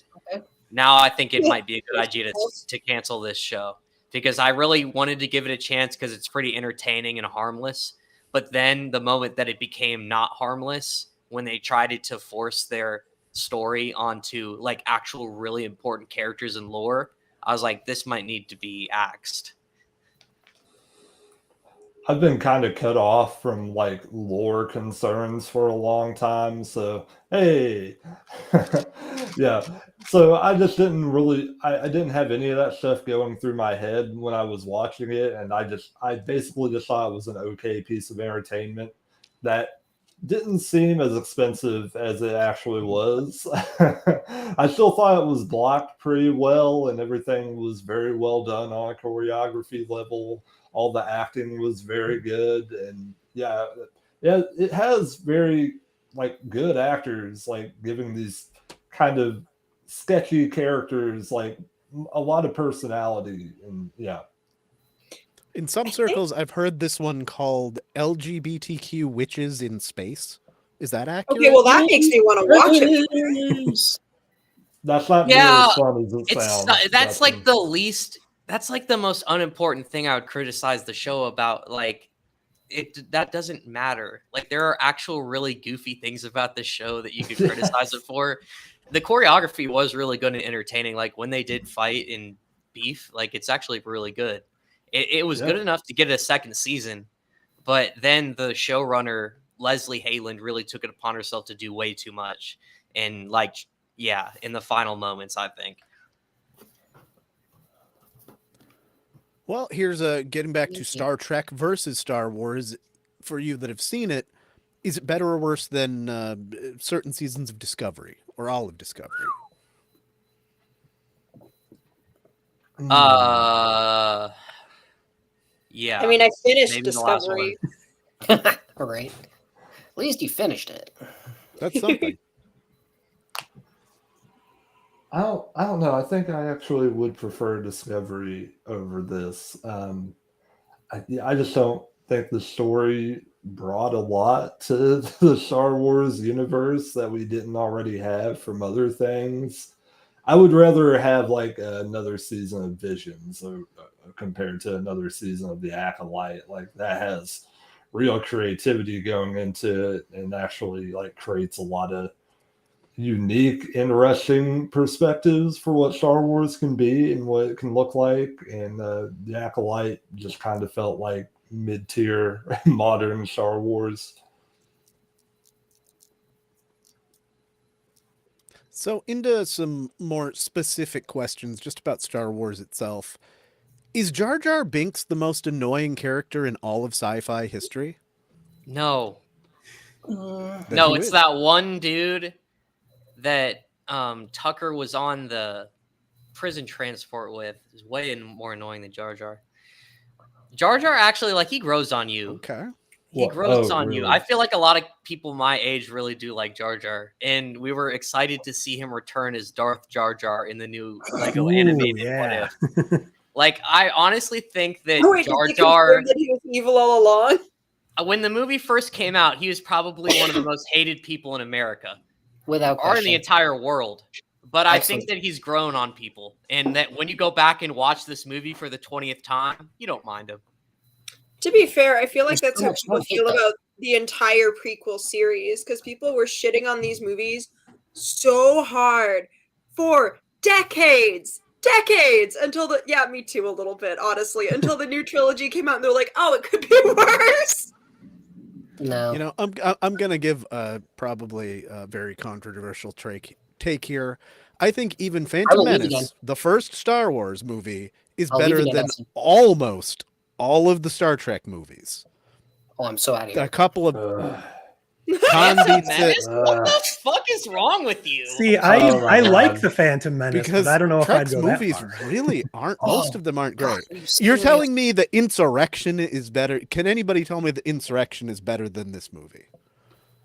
now I think it might be a good idea to cancel this show, because I really wanted to give it a chance because it's pretty entertaining and harmless. But then the moment that it became not harmless, when they tried to force their story onto actual really important characters and lore, I was like, this might need to be axed. I've been kind of cut off from lore concerns for a long time. So, hey, yeah. So I just didn't really, I didn't have any of that stuff going through my head when I was watching it. And I basically just thought it was an okay piece of entertainment that didn't seem as expensive as it actually was. I still thought it was blocked pretty well and everything was very well done on a choreography level. All the acting was very good, and yeah, it has very good actors giving these kind of sketchy characters a lot of personality, and yeah. In some circles, I've heard this one called LGBTQ Witches in Space. Is that accurate? okay, well that makes me want to watch it. That's not nearly as fun as it sounds. That's the least. That's the most unimportant thing I would criticize the show about. That doesn't matter. There are actual really goofy things about the show that you could criticize it for. The choreography was really good and entertaining. When they did fight in Beef, it's actually really good. It was good enough to get a second season, but then the showrunner Leslie Hayland really took it upon herself to do way too much. And in the final moments, I think. Well, here's getting back to Star Trek versus Star Wars. For you that have seen it, is it better or worse than certain seasons of Discovery or all of Discovery? Yeah. I mean, I finished Maybe the last Discovery. All right. At least you finished it. That's something. I don't know. I think I actually would prefer Discovery over this. I just don't think the story brought a lot to the Star Wars universe that we didn't already have from other things. I would rather have another season of Visions compared to another season of The Acolyte. That has real creativity going into it and actually creates a lot of unique, interesting perspectives for what Star Wars can be and what it can look like. And the Acolyte just kind of felt like mid-tier modern Star Wars. So into some more specific questions just about Star Wars itself. Is Jar Jar Binks the most annoying character in all of sci-fi history? No. Then No, who it's is? that one dude that Tucker was on the prison transport with. Is way more annoying than Jar Jar. Jar Jar actually, like, he grows on you. Okay. He Well, grows oh, on you. really? I feel like a lot of people my age really do like Jar Jar, and we were excited to see him return as Darth Jar Jar in the new Lego animated yeah. What If. Like, I honestly think that Wait, Jar did they Jar, confirm that he was evil all along? when the movie first came out, he was probably one of the most hated people in America Without or in the question. entire world. But I Excellent. think that he's grown on people, and that when you go back and watch this movie for the 20th time, you don't mind him. To be fair, I feel like There's that's so how much people more hate feel that. about the entire prequel series, because people were shitting on these movies so hard for decades until the me too a little bit, honestly, until the new trilogy came out and they're like, oh, it could be worse. No. You know, I'm gonna give probably a very controversial take here. I think even I Phantom will leave again. Menace, the first Star Wars movie, is I'll leave better again, than Dustin. almost all of the Star Trek movies. Oh, I'm so out of here. A couple of Uh, Con Phantom beats Menace? it What the fuck is wrong with you? See, I Oh my like God. the Phantom Menace, because but I don't know if I'd Trek's go that movies far. really aren't. Most of them aren't great. Are you You're serious? telling me the Insurrection is better? Can anybody tell me the Insurrection is better than this movie?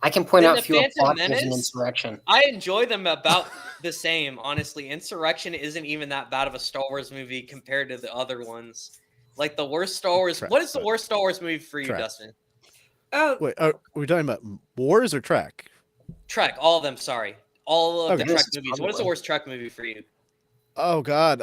I can point Then out the fewer Phantom plot holes in Menace? Insurrection. I enjoy them about the same, honestly. Insurrection isn't even that bad of a Star Wars movie compared to the other ones. Like, the worst Star Wars. Trek, What is the but- worst Star Wars movie for you, Trek. Dustin? Oh, Wait, are we talking about Wars or Trek? Trek, all of them. Sorry, all of Okay. the Trek This is movies. What is the probably- worst Trek movie for you? Oh God,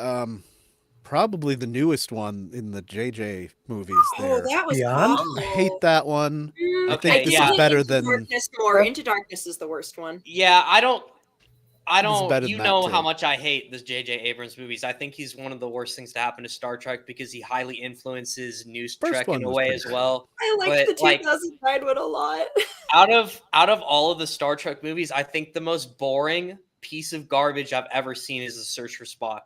probably the newest one in the JJ movies. oh, There, that was Beyond? awful. I hate that one. I Okay, think this yeah. is better Into than. Darkness more. Into Darkness is the worst one. Yeah, I This is don't. better You than know that, how too. much I hate this J.J. Abrams movies. I think he's one of the worst things to happen to Star Trek because he highly influences new Trek one in a was way pretty as good. well. I liked But, the like, 2009 one a lot. out of all of the Star Trek movies, I think the most boring piece of garbage I've ever seen is The Search for Spock.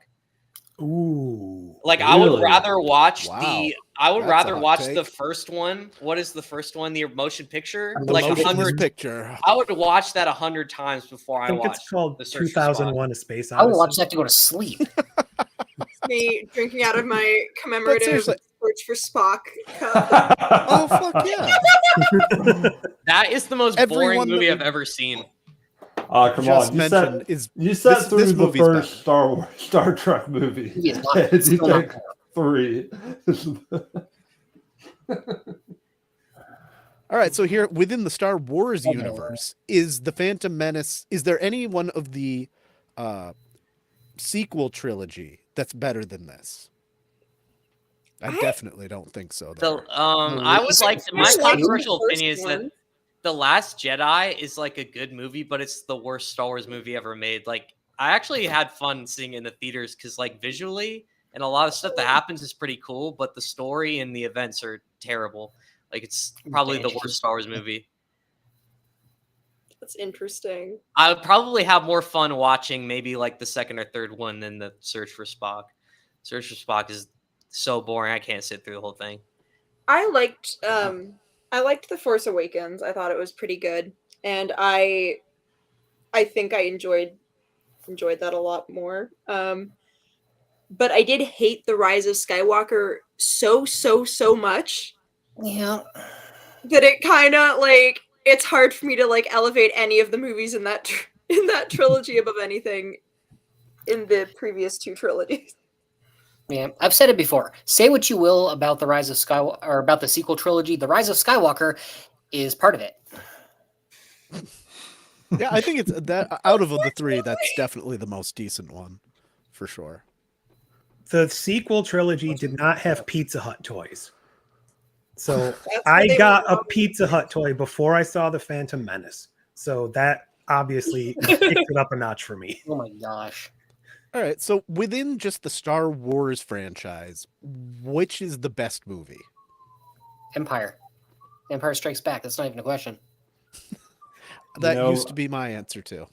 Ooh. Like, I would Really? rather watch Wow. the That's a hot watch take. the first one. What is the first one? The motion picture? The Like motion 100. picture. I would watch that 100 times before I I think watch it's called The Search for Spock. 2001: A Space I would watch Odyssey. that to go to sleep. Me drinking out of my commemorative seriously- Search for Spock cup. Oh fuck yeah! That is the most Everyone boring that movie we I've ever seen. Come Just on. You mentioned sat, is you sat this- through this the movie's first better. Star Trek movie. He is not- And you still not think good. 3. All right, so here within the Star Wars Oh, no. universe, is the Phantom Menace? Is there any one of the sequel trilogy that's better than this? I I- definitely don't think so. The Though. I would like to, my I liked the controversial first opinion is that one. The Last Jedi is like a good movie, but it's the worst Star Wars movie ever made. Like, I actually had fun seeing it in the theaters because, like, visually and a lot of stuff that happens is pretty cool, but the story and the events are terrible. Like, it's probably the worst Star Wars movie. That's interesting. I would probably have more fun watching maybe like the second or third one than the Search for Spock. Search for Spock is so boring. I can't sit through the whole thing. I liked The Force Awakens. I thought it was pretty good, and I think I enjoyed that a lot more. But I did hate The Rise of Skywalker so much Yeah. that it kind of like it's hard for me to like elevate any of the movies in that trilogy above anything in the previous two trilogies. Yeah, I've said it before. Say what you will about the Rise of Skywalker or about the sequel trilogy. The Rise of Skywalker is part of it. Yeah, I think it's that out of the three, that's definitely the most decent one, for sure. The sequel trilogy did not have Pizza Hut toys. So That's I what they got were a wrong. Pizza Hut toy before I saw the Phantom Menace. So that obviously picked it up a notch for me. Oh my gosh. All right, so within just the Star Wars franchise, which is the best movie? Empire. Empire Strikes Back. That's not even a question. That know, used to be my answer too.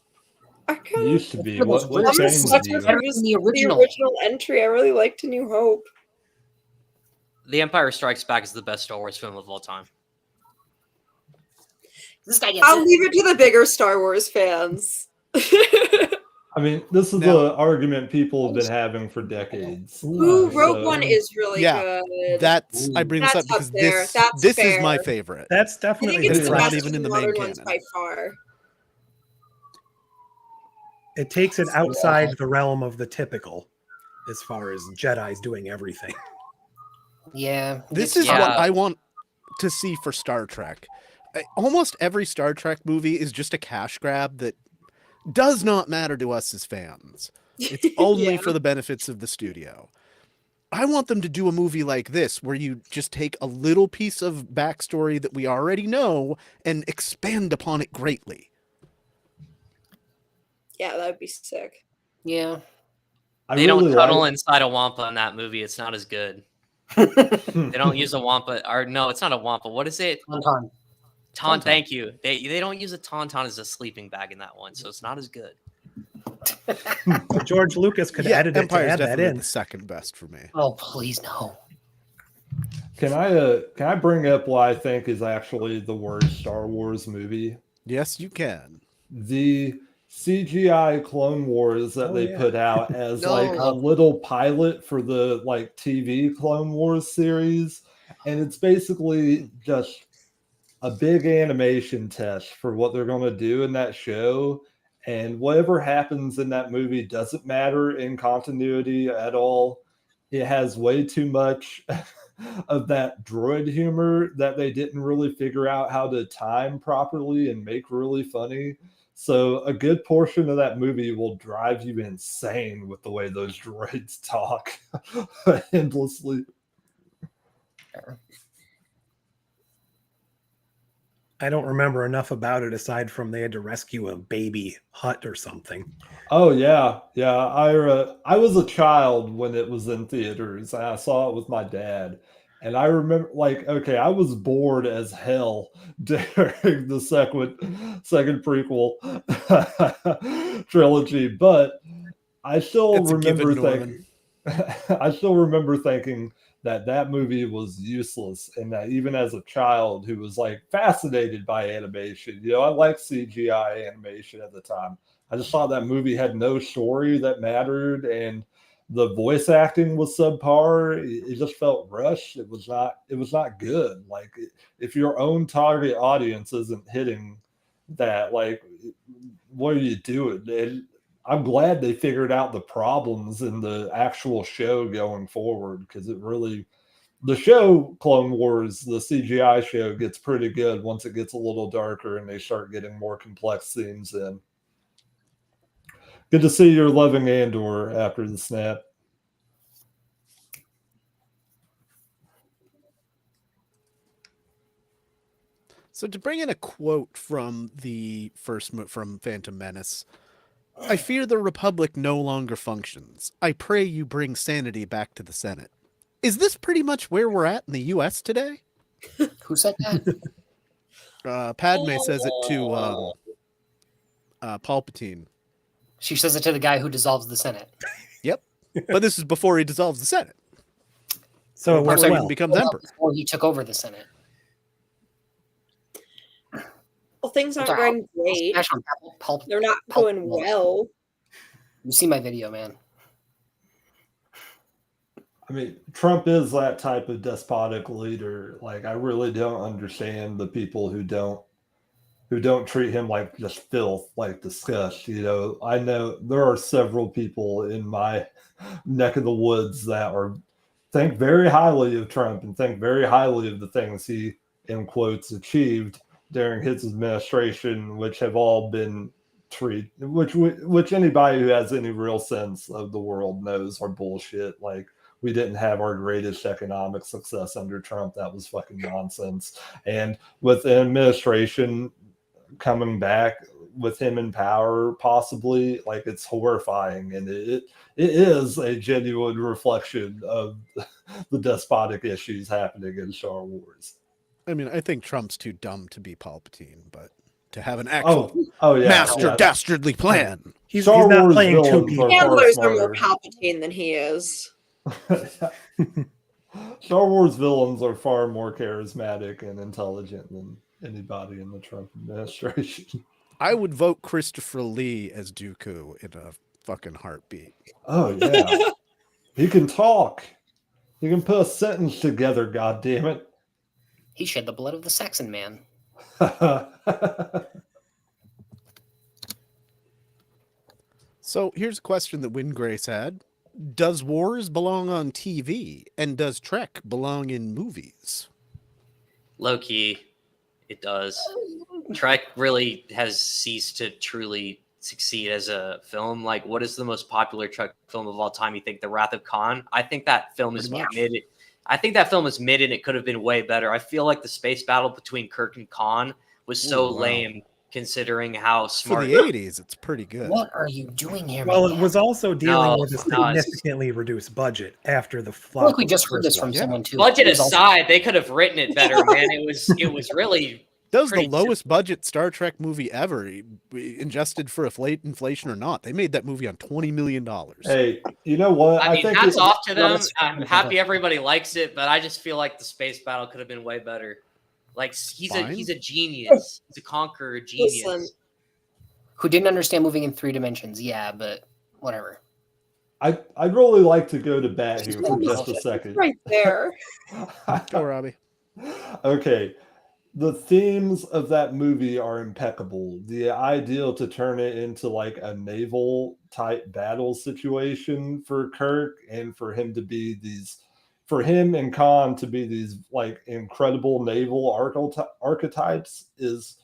I It kind of. used to be. It was What really I'm a changed sucker you? for Better just than the original. the original entry. I really liked A New Hope. The Empire Strikes Back is the best Star Wars film of all time. This guy gets I'll it. leave it to the bigger Star Wars fans. I mean, this is Now- the argument people have been having for decades. Ooh, Rogue So- One is really Yeah, good. That's I bring this That's up because up there. this That's this is my fair. favorite. That's I definitely think It's it's the the not best even of in the the main modern ones canon. by far. It takes it outside the realm of the typical, as far as Jedi's doing everything. Yeah. This it's is what Yeah. I want to see for Star Trek. Almost every Star Trek movie is just a cash grab that does not matter to us as fans. It's only Yeah. for the benefits of the studio. I want them to do a movie like this where you just take a little piece of backstory that we already know and expand upon it greatly. Yeah, that would be sick. Yeah. I They really don't cuddle like. inside a wampa in that movie. It's not as good. Hmm. They don't use a wampa, or no, it's not a wampa. What is it? Tauntaun. Tauntaun. Tauntaun. Thank you. They don't use a tauntaun as a sleeping bag in that one, so it's not as good. But George Lucas could edit it to Empire's add that definitely in. the second best for me. Oh, please no. Can I bring up what I think is actually the worst Star Wars movie? Yes, you can. The CGI Clone Wars that Oh, they yeah. put out as No. like a little pilot for the like TV Clone Wars series, and it's basically just a big animation test for what they're going to do in that show, and whatever happens in that movie doesn't matter in continuity at all. It has way too much of that droid humor that they didn't really figure out how to time properly and make really funny. So a good portion of that movie will drive you insane with the way those droids talk endlessly. I don't remember enough about it aside from they had to rescue a baby hut or something. Oh yeah, yeah. I was a child when it was in theaters, and I saw it with my dad. And I remember, like, okay, I was bored as hell during the second prequel trilogy, but I still It's a given, remember Norman. I still remember thinking that movie was useless, and that even as a child who was like fascinated by animation, I liked CGI animation at the time. I just thought that movie had no story that mattered, and the voice acting was subpar. It just felt rushed. It was not good. Like, if your own target audience isn't hitting that, like, what are you doing? I'm glad they figured out the problems in the actual show going forward, because the show Clone Wars, the CGI show, gets pretty good once it gets a little darker and they start getting more complex themes in. Good to see you're loving Andor after the snap. So to bring in a quote from from Phantom Menace, I fear the Republic no longer functions. I pray you bring sanity back to the Senate. Is this pretty much where we're at in the U.S. today? Who said that? Padme says it to Palpatine. She says it to the guy who dissolves the Senate. Yep. But this is before he dissolves the Senate. So it Before works he well. even becomes emperor. Before he took over the Senate. Well, things aren't Sorry, going I'll great. smash on Pulp. They're not Pulp going Walk. well. You see my video, man. I mean, Trump is that type of despotic leader. Like, I really don't understand the people who don't treat him like just filth, like disgust. I know there are several people in my neck of the woods that think very highly of Trump and think very highly of the things he, in quotes, achieved during his administration, which have all been which anybody who has any real sense of the world knows are bullshit. Like, we didn't have our greatest economic success under Trump. That was fucking nonsense. And with the administration coming back, with him in power, possibly, like, it's horrifying, and it is a genuine reflection of the despotic issues happening in Star Wars. I mean, I think Trump's too dumb to be Palpatine, but to have an actual Yeah, master yeah. dastardly plan. He's Star not Wars playing two villains people. are far Handlers are more smarter. Palpatine than he is. Star Wars villains are far more charismatic and intelligent than anybody in the Trump administration. I would vote Christopher Lee as Dooku in a fucking heartbeat. Oh yeah, he can talk. He can put a sentence together. God damn it! He shed the blood of the Saxon man. So here's a question that Windgrace had. Does Wars belong on TV? And does Trek belong in movies? Low key, it does. Trek really has ceased to truly succeed as a film. Like, what is the most popular Trek film of all time? You think The Wrath of Khan? I think that film is Pretty much. mid. I think that film is mid, and it could have been way better. I feel like the space battle between Kirk and Khan was so Ooh, wow. lame, considering how For smart. the 80s, it's pretty good. What are you doing here? Well, it man? was also dealing No, with a no, it's- significantly reduced budget after the I feel flop. like we of just the heard this first from one. Yeah. someone too. Budget It was also- aside, they could have written it better, man. It was really. Does the pretty lowest budget Star Trek movie ever, adjusted for inflation or not? They made that movie on $20 million. Hey, you know what? I mean, think hats it- off to them. that's- I'm happy everybody likes it, but I just feel like the space battle could have been way better. Like, he's Fine. a genius. He's a conqueror genius. Listen. who didn't understand moving in 3 dimensions. Yeah, but whatever. I'd really like to go to bat here for just a It's second. right there. Go, Robbie. Okay. The themes of that movie are impeccable. The idea to turn it into like a naval type battle situation for Kirk and for him and Khan to be these like incredible naval archetypes is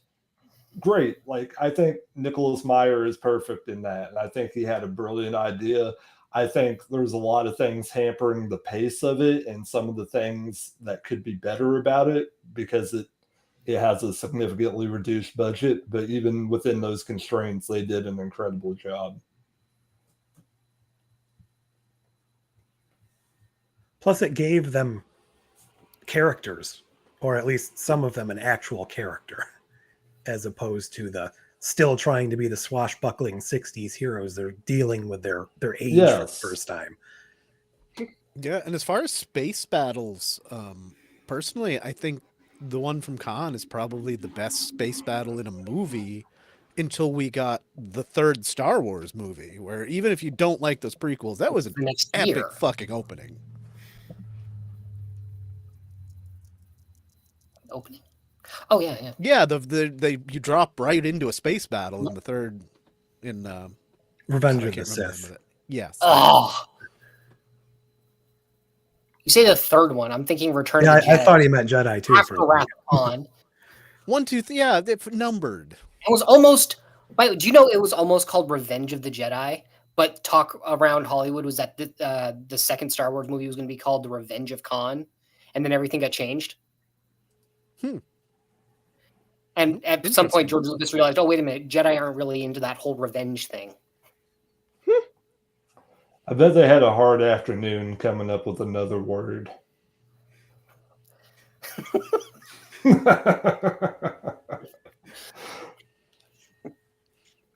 great. Like, I think Nicholas Meyer is perfect in that. And I think he had a brilliant idea. I think there's a lot of things hampering the pace of it and some of the things that could be better about it because it has a significantly reduced budget, but even within those constraints, they did an incredible job. Plus, it gave them characters, or at least some of them an actual character, as opposed to the still trying to be the swashbuckling 60s heroes. They're dealing with their age for the Yes. first time. Yeah, and as far as space battles, personally, I think the one from Khan is probably the best space battle in a movie until we got the third Star Wars movie, where even if you don't like those prequels, that was an The next epic year. fucking opening. Opening. Oh yeah, yeah. Yeah, you drop right into a space battle in the third Revenge I of the can't remember the name Sith. of it. Yes. Oh. You say the third one. I'm thinking Return Yeah, of the I Jedi. thought he meant Jedi too. After Wrath of Khan. 1, 2, 3, yeah, they're numbered. It was almost. Wait, do you know it was almost called Revenge of the Jedi? But talk around Hollywood was that the second Star Wars movie was going to be called The Revenge of Khan, and then everything got changed. And at some point, George Lucas realized, oh, wait a minute, Jedi aren't really into that whole revenge thing. I bet they had a hard afternoon coming up with another word.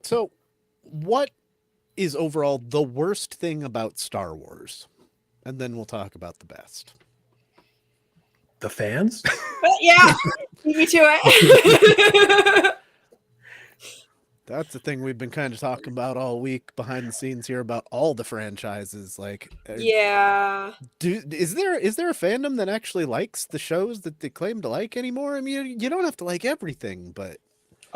So, what is overall the worst thing about Star Wars? And then we'll talk about the best. The fans? But yeah, beat me to it. That's the thing we've been kind of talking about all week behind the scenes here about all the franchises. Like, Yeah. is there a fandom that actually likes the shows that they claim to like anymore? I mean, you don't have to like everything, but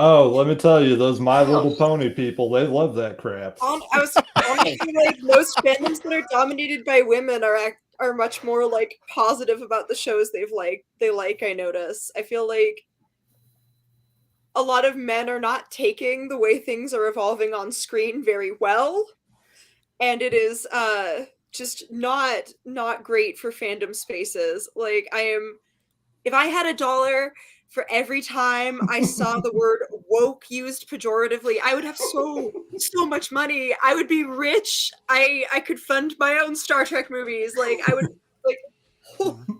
Oh, let me tell you, those My Little Pony people, they love that crap. I was honestly like most fandoms that are dominated by women are much more like positive about the shows they like. I notice. I feel like a lot of men are not taking the way things are evolving on screen very well, and it is just not great for fandom spaces. Like, if I had $1 for every time I saw the word woke used pejoratively. I would have so much money. I would be rich. I could fund my own Star Trek movies. Like I would like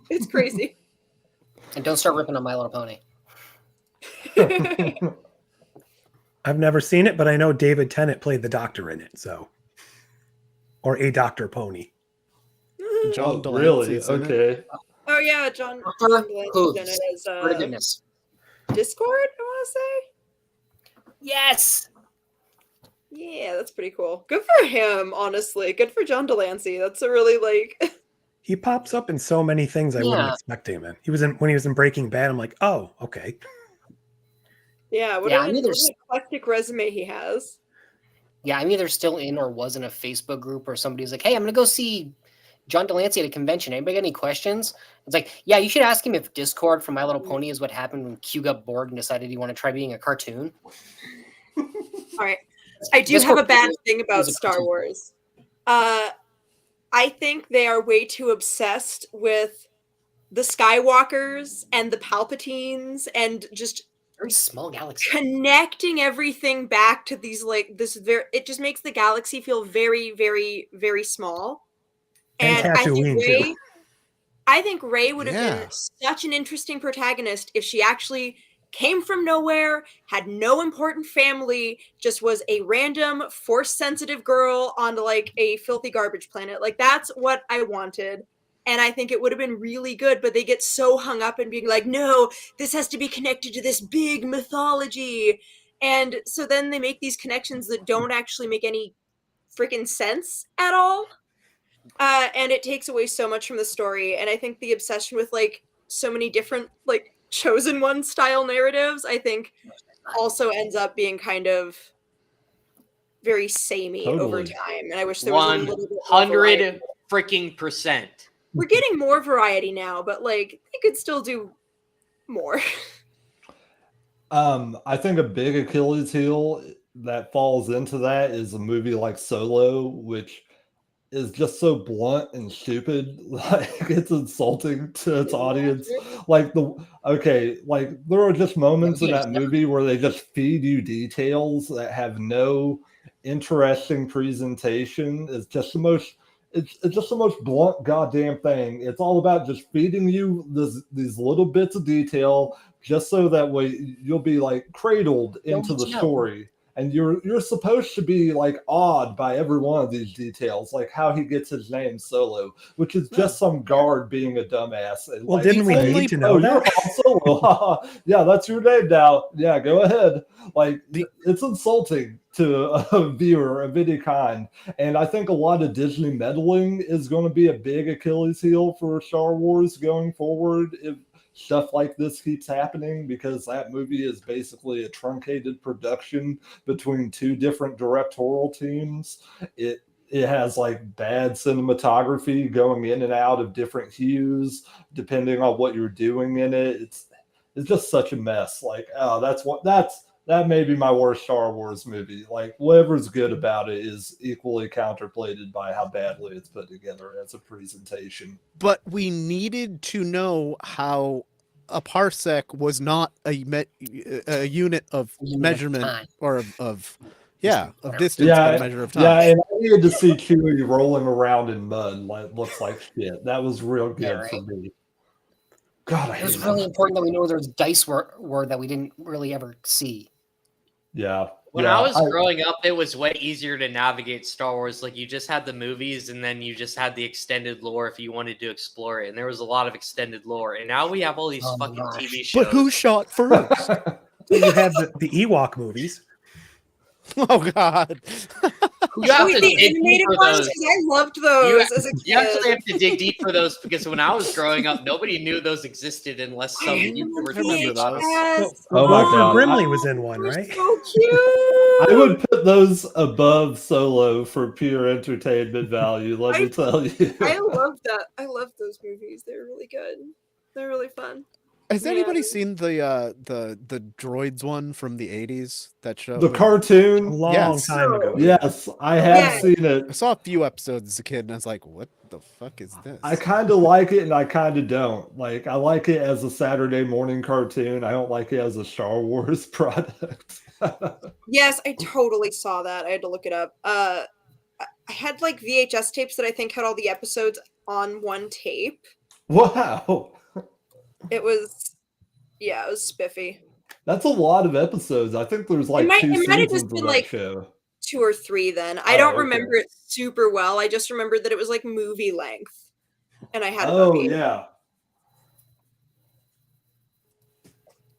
it's crazy. And don't start ripping on My Little Pony. I've never seen it, but I know David Tennant played the Doctor in it, so or a Doctor Pony. John Oh, really? Delancey's in it. Okay. Oh yeah, John Doctor Delancey's in it as For goodness. Discord, I want to say. Yes. Yeah, that's pretty cool. Good for him, honestly. Good for John Delancey. That's a really like He pops up in so many things I wouldn't Yeah. expect him in. When he was in Breaking Bad, I'm like, oh, okay. yeah, what Yeah, an I mean, there's- eclectic resume he has. Yeah, I'm either still in or was in a Facebook group or somebody's like, hey, I'm going to go see John Delancey at a convention. Anybody got any questions? It's like, yeah, you should ask him if Discord from My Little Pony is what happened when Q got bored and decided he wanted to try being a cartoon. All right. I do Discord have a bad was- thing about was a Star cartoon. Wars. I think they are way too obsessed with the Skywalkers and the Palpatines and just Very small galaxy. connecting everything back to these like this very it just makes the galaxy feel very, very, very small. And I think Tatooine, too. Rey would have Yeah. been such an interesting protagonist if she actually came from nowhere, had no important family, just was a random force-sensitive girl on like a filthy garbage planet. Like that's what I wanted. And I think it would have been really good, but they get so hung up in being like, no, this has to be connected to this big mythology. And so then they make these connections that don't actually make any freaking sense at all. And it takes away so much from the story. And I think the obsession with like so many different like chosen one style narratives, I think also ends up being kind of very samey over Totally. time. And I wish there was a little bit more 100 variety. freaking percent. We're getting more variety now, but like they could still do more. I think a big Achilles heel that falls into that is a movie like Solo, which is just so blunt and stupid. Like it's insulting to its audience. Like like there are just moments in that movie where they just feed you details that have no interesting presentation. It's just the most it's just the most blunt goddamn thing. It's all about just feeding you these little bits of detail just so that way you'll be like cradled into the story. And you're supposed to be like awed by every one of these details, like how he gets his name Solo, which is just some guard being a dumbass. And Well, like, didn't we saying, need to know "Oh, you're that?" Han Solo. Yeah, that's your name now. Yeah, go ahead. Like it's insulting to a viewer of any kind. And I think a lot of Disney meddling is going to be a big Achilles heel for Star Wars going forward if stuff like this keeps happening, because that movie is basically a truncated production between two different directorial teams. It has like bad cinematography going in and out of different hues depending on what you're doing in it. It's just such a mess. Like, oh, that may be my worst Star Wars movie. Like, whatever's good about it is equally counterplated by how badly it's put together as a presentation. But we needed to know how a parsec was not a unit of measurement time. or of distance, Yeah, but a measure of time. Yeah, and I needed to see Chewie rolling around in mud like looks like shit. That was real good Yeah, for me. God, I It was hate really it. important that we know there's dice were that we didn't really ever see. Yeah. When yeah, I was growing up, it was way easier to navigate Star Wars. Like you just had the movies, and then you just had the extended lore if you wanted to explore it. And there was a lot of extended lore. And now we have all these Oh my fucking gosh. TV shows. But who shot first? You had the Ewok movies. Oh God! You have Wait, to the dig deep animated for ones? those. 'Cause I loved those as a kid. You actually have to dig deep for those because when I was growing up, nobody knew those existed unless some YouTuber I remember taught us. Yes. Oh my Wilford God. Brimley was in one, They're right? so cute. I would put those above Solo for pure entertainment value, let me tell you. I love that. I love those movies. They're really good. They're really fun. Has Yeah. anybody seen the droids one from the 80s? That show? The with- A cartoon. long Yes. time ago. Yes, I have Yeah. seen I it. saw a few episodes as a kid, and I was like, "What the fuck is this?" I kind of like it and I kind of don't. Like, I like it as a Saturday morning cartoon. I don't like it as a Star Wars product. Yes, I totally saw that. I had to look it up. I had like VHS tapes that I think had all the episodes on one tape. Wow. It was, yeah, it was spiffy. That's a lot of episodes. I think there's like might- two it might have seasons just of been, that like, show. 2 or 3 then. I Oh, don't okay. remember it super well. I just remembered that it was like movie length. And I had it on Oh, VHS. yeah.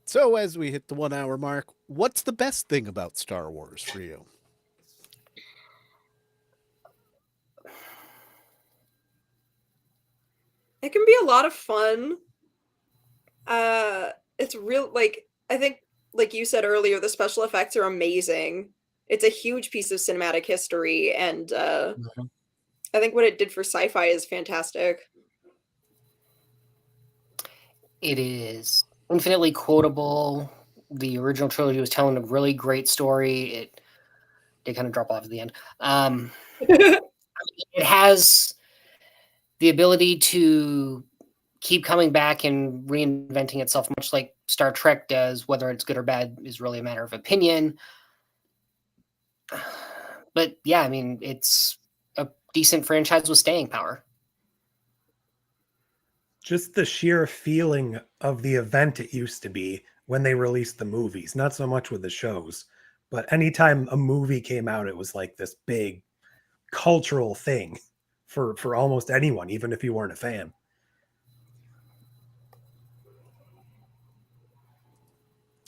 So as we hit the 1 hour mark, what's the best thing about Star Wars for you? It can be a lot of fun. It's real, like, I think, like you said earlier, the special effects are amazing. It's a huge piece of cinematic history, and I think what it did for sci-fi is fantastic. It is infinitely quotable. The original trilogy was telling a really great story. It did kind of drop off at the end. It has the ability to keep coming back and reinventing itself, much like Star Trek does. Whether it's good or bad is really a matter of opinion. But yeah, I mean, it's a decent franchise with staying power. Just the sheer feeling of the event it used to be when they released the movies, not so much with the shows, but anytime a movie came out, it was like this big cultural thing for almost anyone, even if you weren't a fan.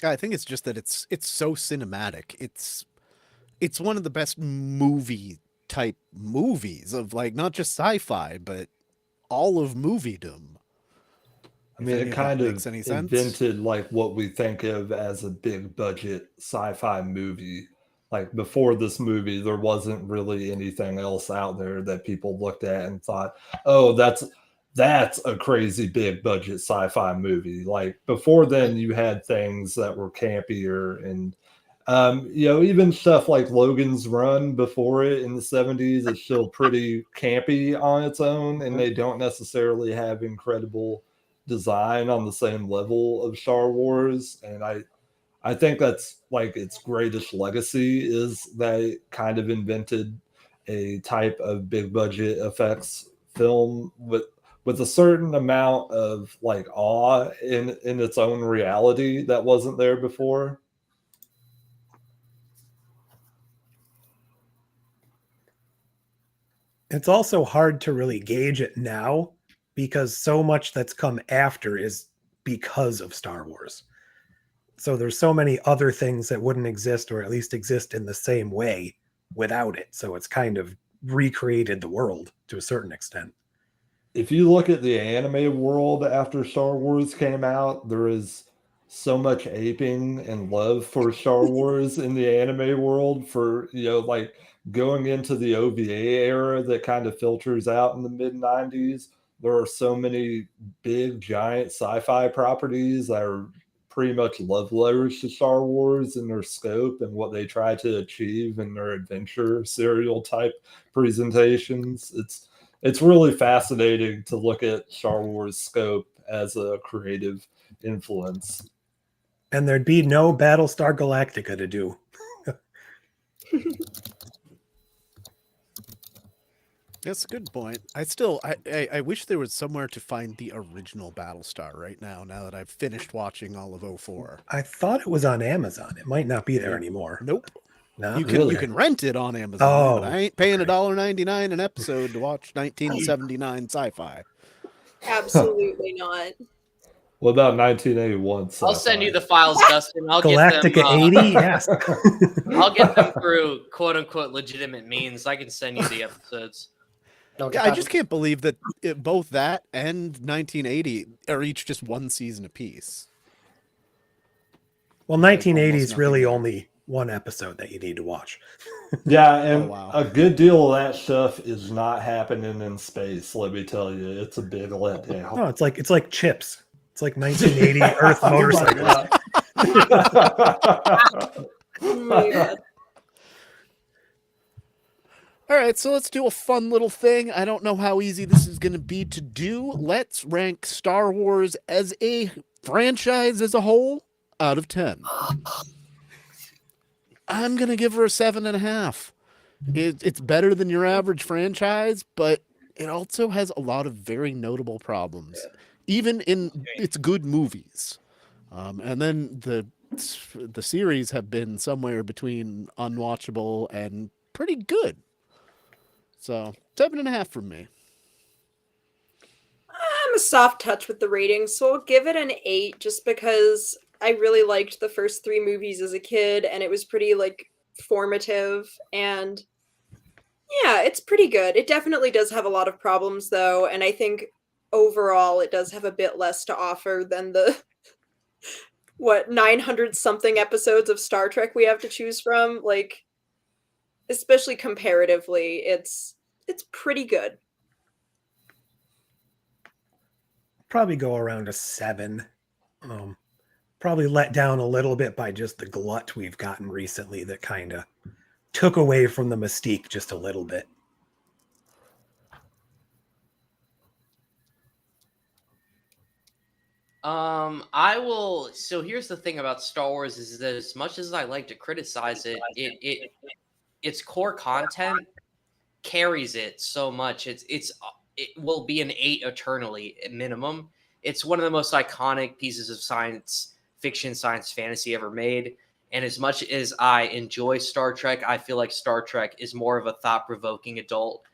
I think it's just that it's so cinematic. It's one of the best movie type movies of, like, not just sci-fi, but all of moviedom. I mean, any it of that kind of makes any sense. invented like what we think of as a big budget sci-fi movie. Like before this movie, there wasn't really anything else out there that people looked at and thought, "Oh, that's a crazy big budget sci-fi movie." Like before then, you had things that were campier and even stuff like Logan's Run before it in the 70s is still pretty campy on its own, and they don't necessarily have incredible design on the same level of Star Wars. And I think that's like its greatest legacy is they kind of invented a type of big budget effects film with a certain amount of like awe in its own reality that wasn't there before. It's also hard to really gauge it now because so much that's come after is because of Star Wars. So there's so many other things that wouldn't exist, or at least exist in the same way without it. So it's kind of recreated the world to a certain extent. If you look at the anime world after Star Wars came out, there is so much aping and love for Star Wars in the anime world for, like going into the OVA era that kind of filters out in the mid 90s. There are so many big, giant sci-fi properties that are pretty much love letters to Star Wars in their scope and what they try to achieve in their adventure serial type presentations. It's really fascinating to look at Star Wars scope as a creative influence. And there'd be no Battlestar Galactica to do. That's a good point. I wish there was somewhere to find the original Battlestar right now that I've finished watching all of 04. I thought it was on Amazon. It might not be there anymore. Nope. No? You can rent it on Amazon, Oh, but I ain't paying okay. $1.99 an episode to watch 1979 sci-fi. Absolutely not. What about 1981? I'll send you the files, Dustin. I'll Galactica get them, 80? Yes. I'll get them through quote unquote legitimate means. I can send you the episodes. No, Yeah, I just can't believe that both that and 1980 are each just one season apiece. Well, 1980 is really only one episode that you need to watch. Yeah, and Oh, wow. a good deal of that stuff is not happening in space. Let me tell you, it's a big letdown. Oh, it's like Chips. It's like 1980 Earth motorcycles. Oh my God. All right, so let's do a fun little thing. I don't know how easy this is going to be to do. Let's rank Star Wars as a franchise as a whole out of 10. I'm going to give her a 7.5. It's better than your average franchise, but it also has a lot of very notable problems, even in its good movies. And then the series have been somewhere between unwatchable and pretty good. So 7.5 from me. I'm a soft touch with the ratings, so I'll give it an 8 just because I really liked the first 3 movies as a kid and it was pretty like formative, and yeah, it's pretty good. It definitely does have a lot of problems though, and I think overall it does have a bit less to offer than the 900 something episodes of Star Trek we have to choose from. Like, especially comparatively, it's pretty good. Probably go around a 7. Probably let down a little bit by just the glut we've gotten recently that kind of took away from the mystique just a little bit. I will. So here's the thing about Star Wars is that as much as I like to criticize it, its core content carries it so much. It will be an 8 eternally at minimum. It's one of the most iconic pieces of science fiction, science fantasy ever made. And as much as I enjoy Star Trek, I feel like Star Trek is more of a thought-provoking adult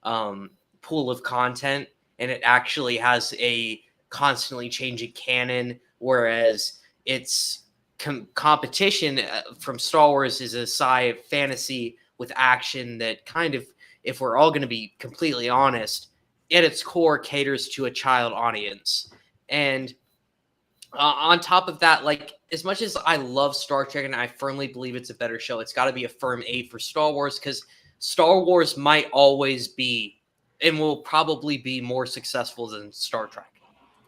pool of content, and it actually has a constantly changing canon, whereas its competition from Star Wars is a sci fantasy with action that kind of, if we're all going to be completely honest, at its core caters to a child audience. And on top of that, like, as much as I love Star Trek and I firmly believe it's a better show, it's got to be a firm 8 for Star Wars, because Star Wars might always be and will probably be more successful than Star Trek.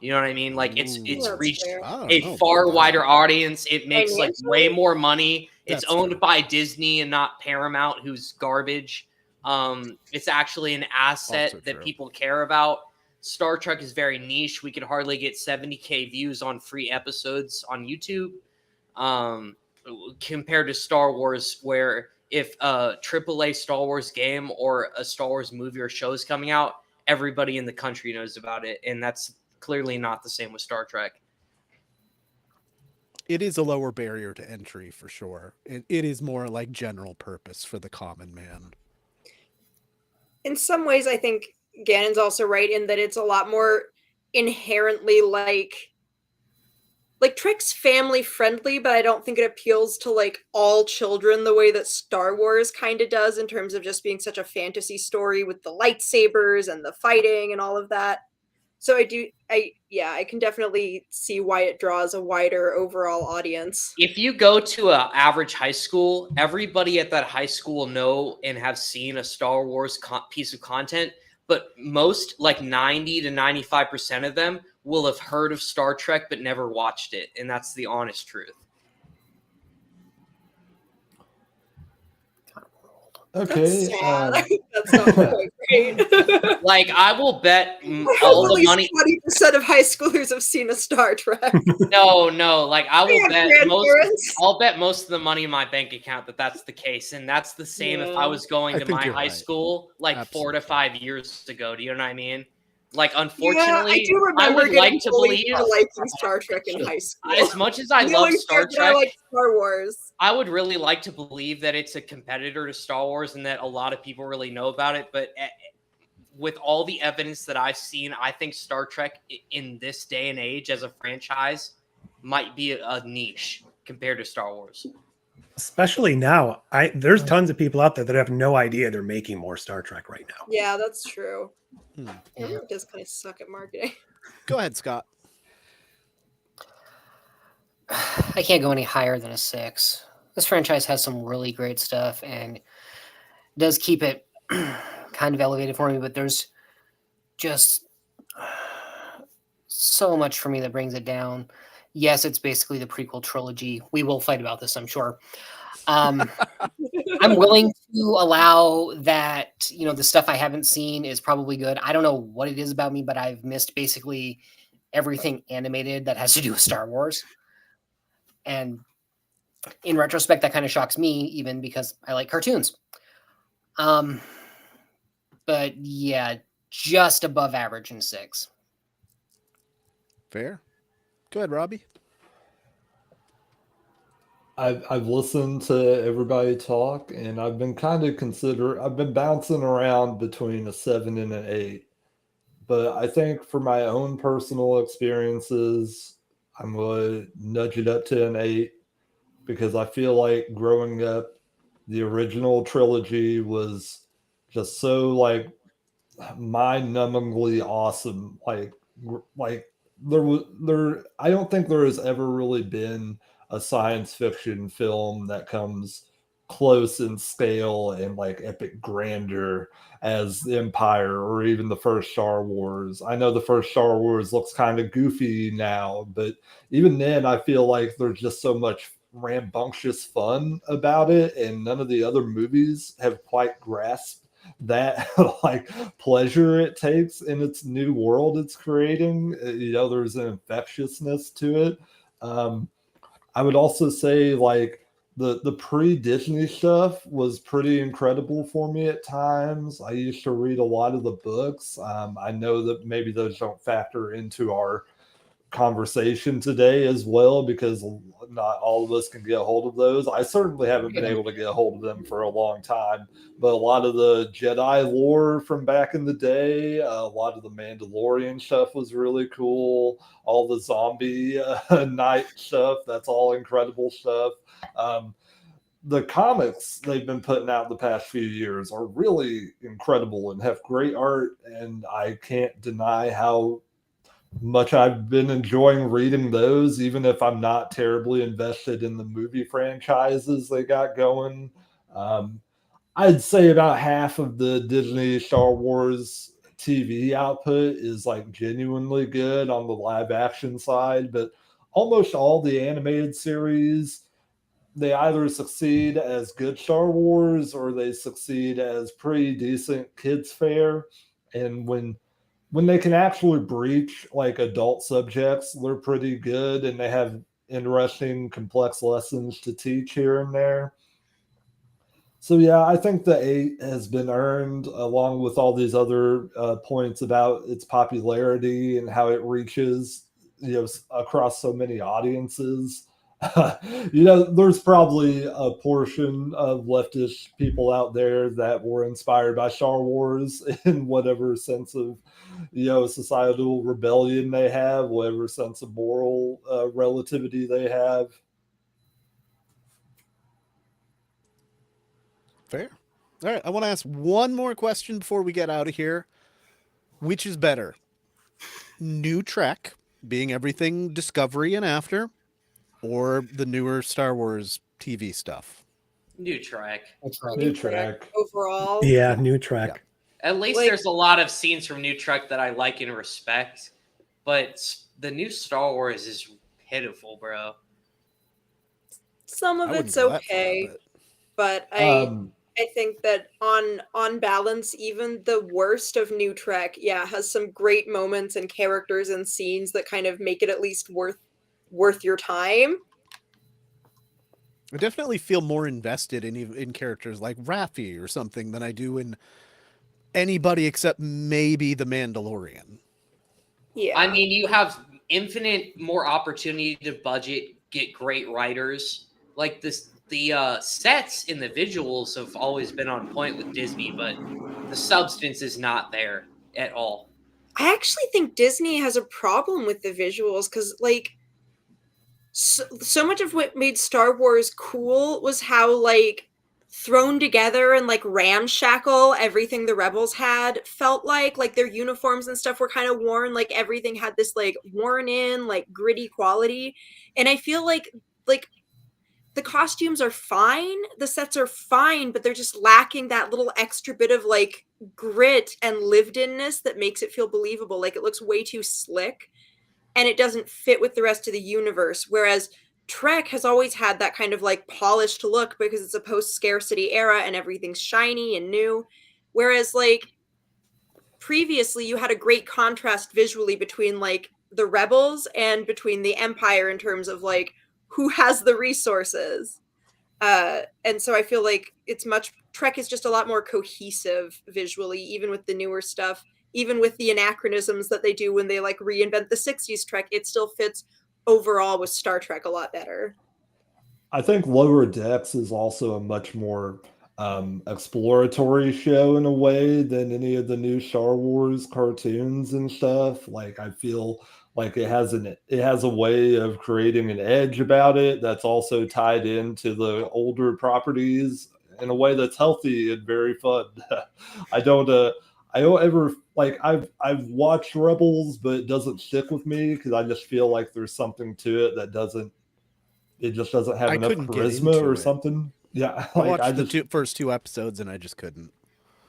You know what I mean? Like, it's That's reached fair. a far wider audience. It makes like way more money. It's That's owned true. by Disney and not Paramount, who's garbage. It's actually an asset Also that true. people care about. Star Trek is very niche. We could hardly get 70K views on free episodes on YouTube, compared to Star Wars, where if a AAA Star Wars game or a Star Wars movie or show is coming out, everybody in the country knows about it, and that's clearly not the same with Star Trek. It is a lower barrier to entry for sure. It is more like general purpose for the common man. In some ways, I think Gannon's also right in that it's a lot more inherently like Trek's family friendly, but I don't think it appeals to like all children the way that Star Wars kind of does, in terms of just being such a fantasy story with the lightsabers and the fighting and all of that. So I can definitely see why it draws a wider overall audience. If you go to an average high school, everybody at that high school know and have seen a Star Wars piece of content, but most, like 90 to 95% of them, will have heard of Star Trek but never watched it, and that's the honest truth. Okay. That's sad. That's not quite great. Like, I will bet I all hope at the least money. 20% of high schoolers have seen a Star Trek. No. Like, I will Yeah, bet grandparents. I'll bet most of the money in my bank account that that's the case, and that's the same if I Yeah. was going I to think my you're high right. school like 4 Absolutely. to 5 years ago. Do you know what I mean? Like, Yeah, unfortunately, I do remember would getting like to bullied believe, for liking Star Trek in high school. as much as I The love only Star fact that I Trek, like Star Wars. I would really like to believe that it's a competitor to Star Wars and that a lot of people really know about it. But with all the evidence that I've seen, I think Star Trek in this day and age as a franchise might be a niche compared to Star Wars. Especially now, there's tons of people out there that have no idea they're making more Star Trek right now. Yeah, that's true. Yeah. It does kind of suck at marketing. Go ahead, Scott. I can't go any higher than a 6. This franchise has some really great stuff and does keep it kind of elevated for me, but there's just so much for me that brings it down. Yes, it's basically the prequel trilogy. We will fight about this, I'm sure. I'm willing to allow that, the stuff I haven't seen is probably good. I don't know what it is about me, but I've missed basically everything animated that has to do with Star Wars. And in retrospect, that kind of shocks me, even because I like cartoons. But yeah, just above average in 6. Fair. Go ahead, Robbie. I've listened to everybody talk, and I've been I've been bouncing around between a 7 and an 8. But I think for my own personal experiences, I'm going to nudge it up to an 8 because I feel like growing up, the original trilogy was just so like mind-numbingly awesome. Like there I don't think there has ever really been a science fiction film that comes close in scale and like epic grandeur as the Empire or even the first Star Wars. I know the first Star Wars looks kind of goofy now, but even then I feel like there's just so much rambunctious fun about it, and none of the other movies have quite grasped that like pleasure it takes in its new world it's creating. There's an infectiousness to it. I would also say like the pre-Disney stuff was pretty incredible for me at times. I used to read a lot of the books. I know that maybe those don't factor into our conversation today as well because not all of us can get a hold of those. I certainly haven't been able to get a hold of them for a long time, but a lot of the Jedi lore from back in the day, a lot of the Mandalorian stuff was really cool. All the zombie night stuff, that's all incredible stuff. The comics they've been putting out the past few years are really incredible and have great art, and I can't deny how much I've been enjoying reading those, even if I'm not terribly invested in the movie franchises they got going. Um, I'd say about half of the Disney Star Wars TV output is like genuinely good on the live action side, but almost all the animated series, they either succeed as good Star Wars or they succeed as pretty decent kids fare. And when they can actually breach like adult subjects, they're pretty good and they have interesting, complex lessons to teach here and there. So yeah, I think the 8 has been earned along with all these other points about its popularity and how it reaches across so many audiences. There's probably a portion of leftist people out there that were inspired by Star Wars in whatever sense of societal rebellion they have, whatever sense of moral relativity they have. Fair. All right. I want to ask one more question before we get out of here. Which is better? New Trek, being everything Discovery and after, or the newer Star Wars TV stuff? New Trek. New Trek. Overall. Yeah, New Trek. At least there's a lot of scenes from New Trek that I like and respect, but the new Star Wars is pitiful, bro. Some of I wouldn't it's go that far, okay, but I think that on balance, even the worst of New Trek, has some great moments and characters and scenes that kind of make it at least worth your time. I definitely feel more invested in characters like Raffi or something than I do in anybody except maybe the Mandalorian. Yeah. I mean, you have infinite more opportunity to get great writers. Like this, the sets and the visuals have always been on point with Disney, but the substance is not there at all. I actually think Disney has a problem with the visuals because, like, so much of what made Star Wars cool was how, like, thrown together and, like, ramshackle everything the Rebels had felt like their uniforms and stuff were kind of worn, like, everything had this, like, worn in, like, gritty quality. And I feel like the costumes are fine, the sets are fine, but they're just lacking that little extra bit of, like, grit and lived-inness that makes it feel believable. Like, it looks way too slick. and it doesn't fit with the rest of the universe. Whereas Trek has always had that kind of like polished look because it's a post-scarcity era and everything's shiny and new. Whereas like previously you had a great contrast visually between like the rebels and between the Empire in terms of like who has the resources. And so I feel like Trek is just a lot more cohesive visually, even with the newer stuff, even with the anachronisms that they do when they like reinvent the 60s Trek, it still fits overall with Star Trek a lot better. I think Lower Decks is also a much more exploratory show in a way than any of the new Star Wars cartoons and stuff. Like I feel like it has a way of creating an edge about it that's also tied into the older properties in a way that's healthy and very fun. I don't ever like I've watched Rebels, but it doesn't stick with me because I just feel like there's something to it that just doesn't have I enough couldn't get charisma into or it. something. Yeah, I like watched the first two episodes and I just couldn't.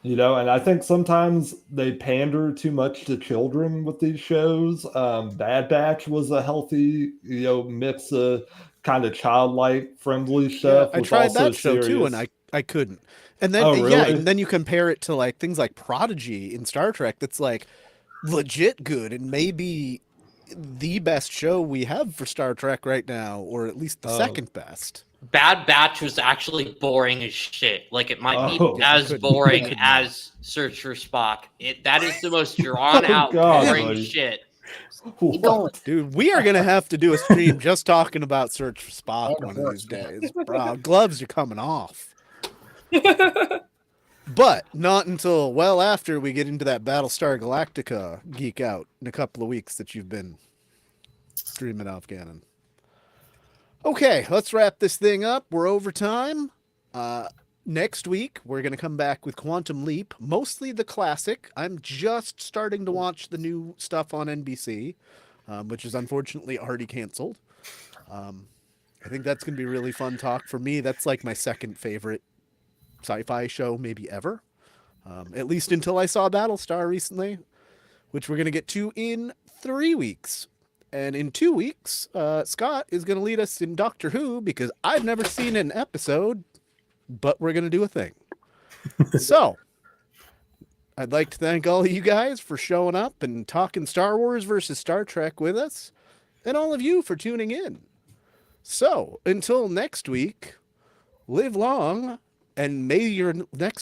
and I think sometimes they pander too much to children with these shows. Bad Batch was a healthy, mix of kind of childlike, friendly stuff. I with tried also that show too, and serious. I couldn't. And then Oh, really? and then you compare it to like things like Prodigy in Star Trek. That's like legit good and maybe the best show we have for Star Trek right now, or at least the second best. Bad Batch was actually boring as shit. Like it might Oh, be as could boring not. as Search for Spock. That is the most drawn out, God, boring buddy. shit. What? Dude, we are gonna have to do a stream just talking about Search for Spock Oh, one of these of course. days. Bro, gloves are coming off. But not until well after we get into that Battlestar Galactica geek out in a couple of weeks that you've been streaming off, Gannon. Okay, let's wrap this thing up. We're over time. Next week, we're going to come back with Quantum Leap, mostly the classic. I'm just starting to watch the new stuff on NBC, which is unfortunately already canceled. I think that's going to be really fun talk for me. That's like my second favorite sci-fi show maybe ever, at least until I saw Battlestar recently, which we're going to get to in 3 weeks. And in 2 weeks, Scott is going to lead us in Doctor Who because I've never seen an episode, but we're going to do a thing. So, I'd like to thank all of you guys for showing up and talking Star Wars versus Star Trek with us, and all of you for tuning in. So, until next week, live long, and may your next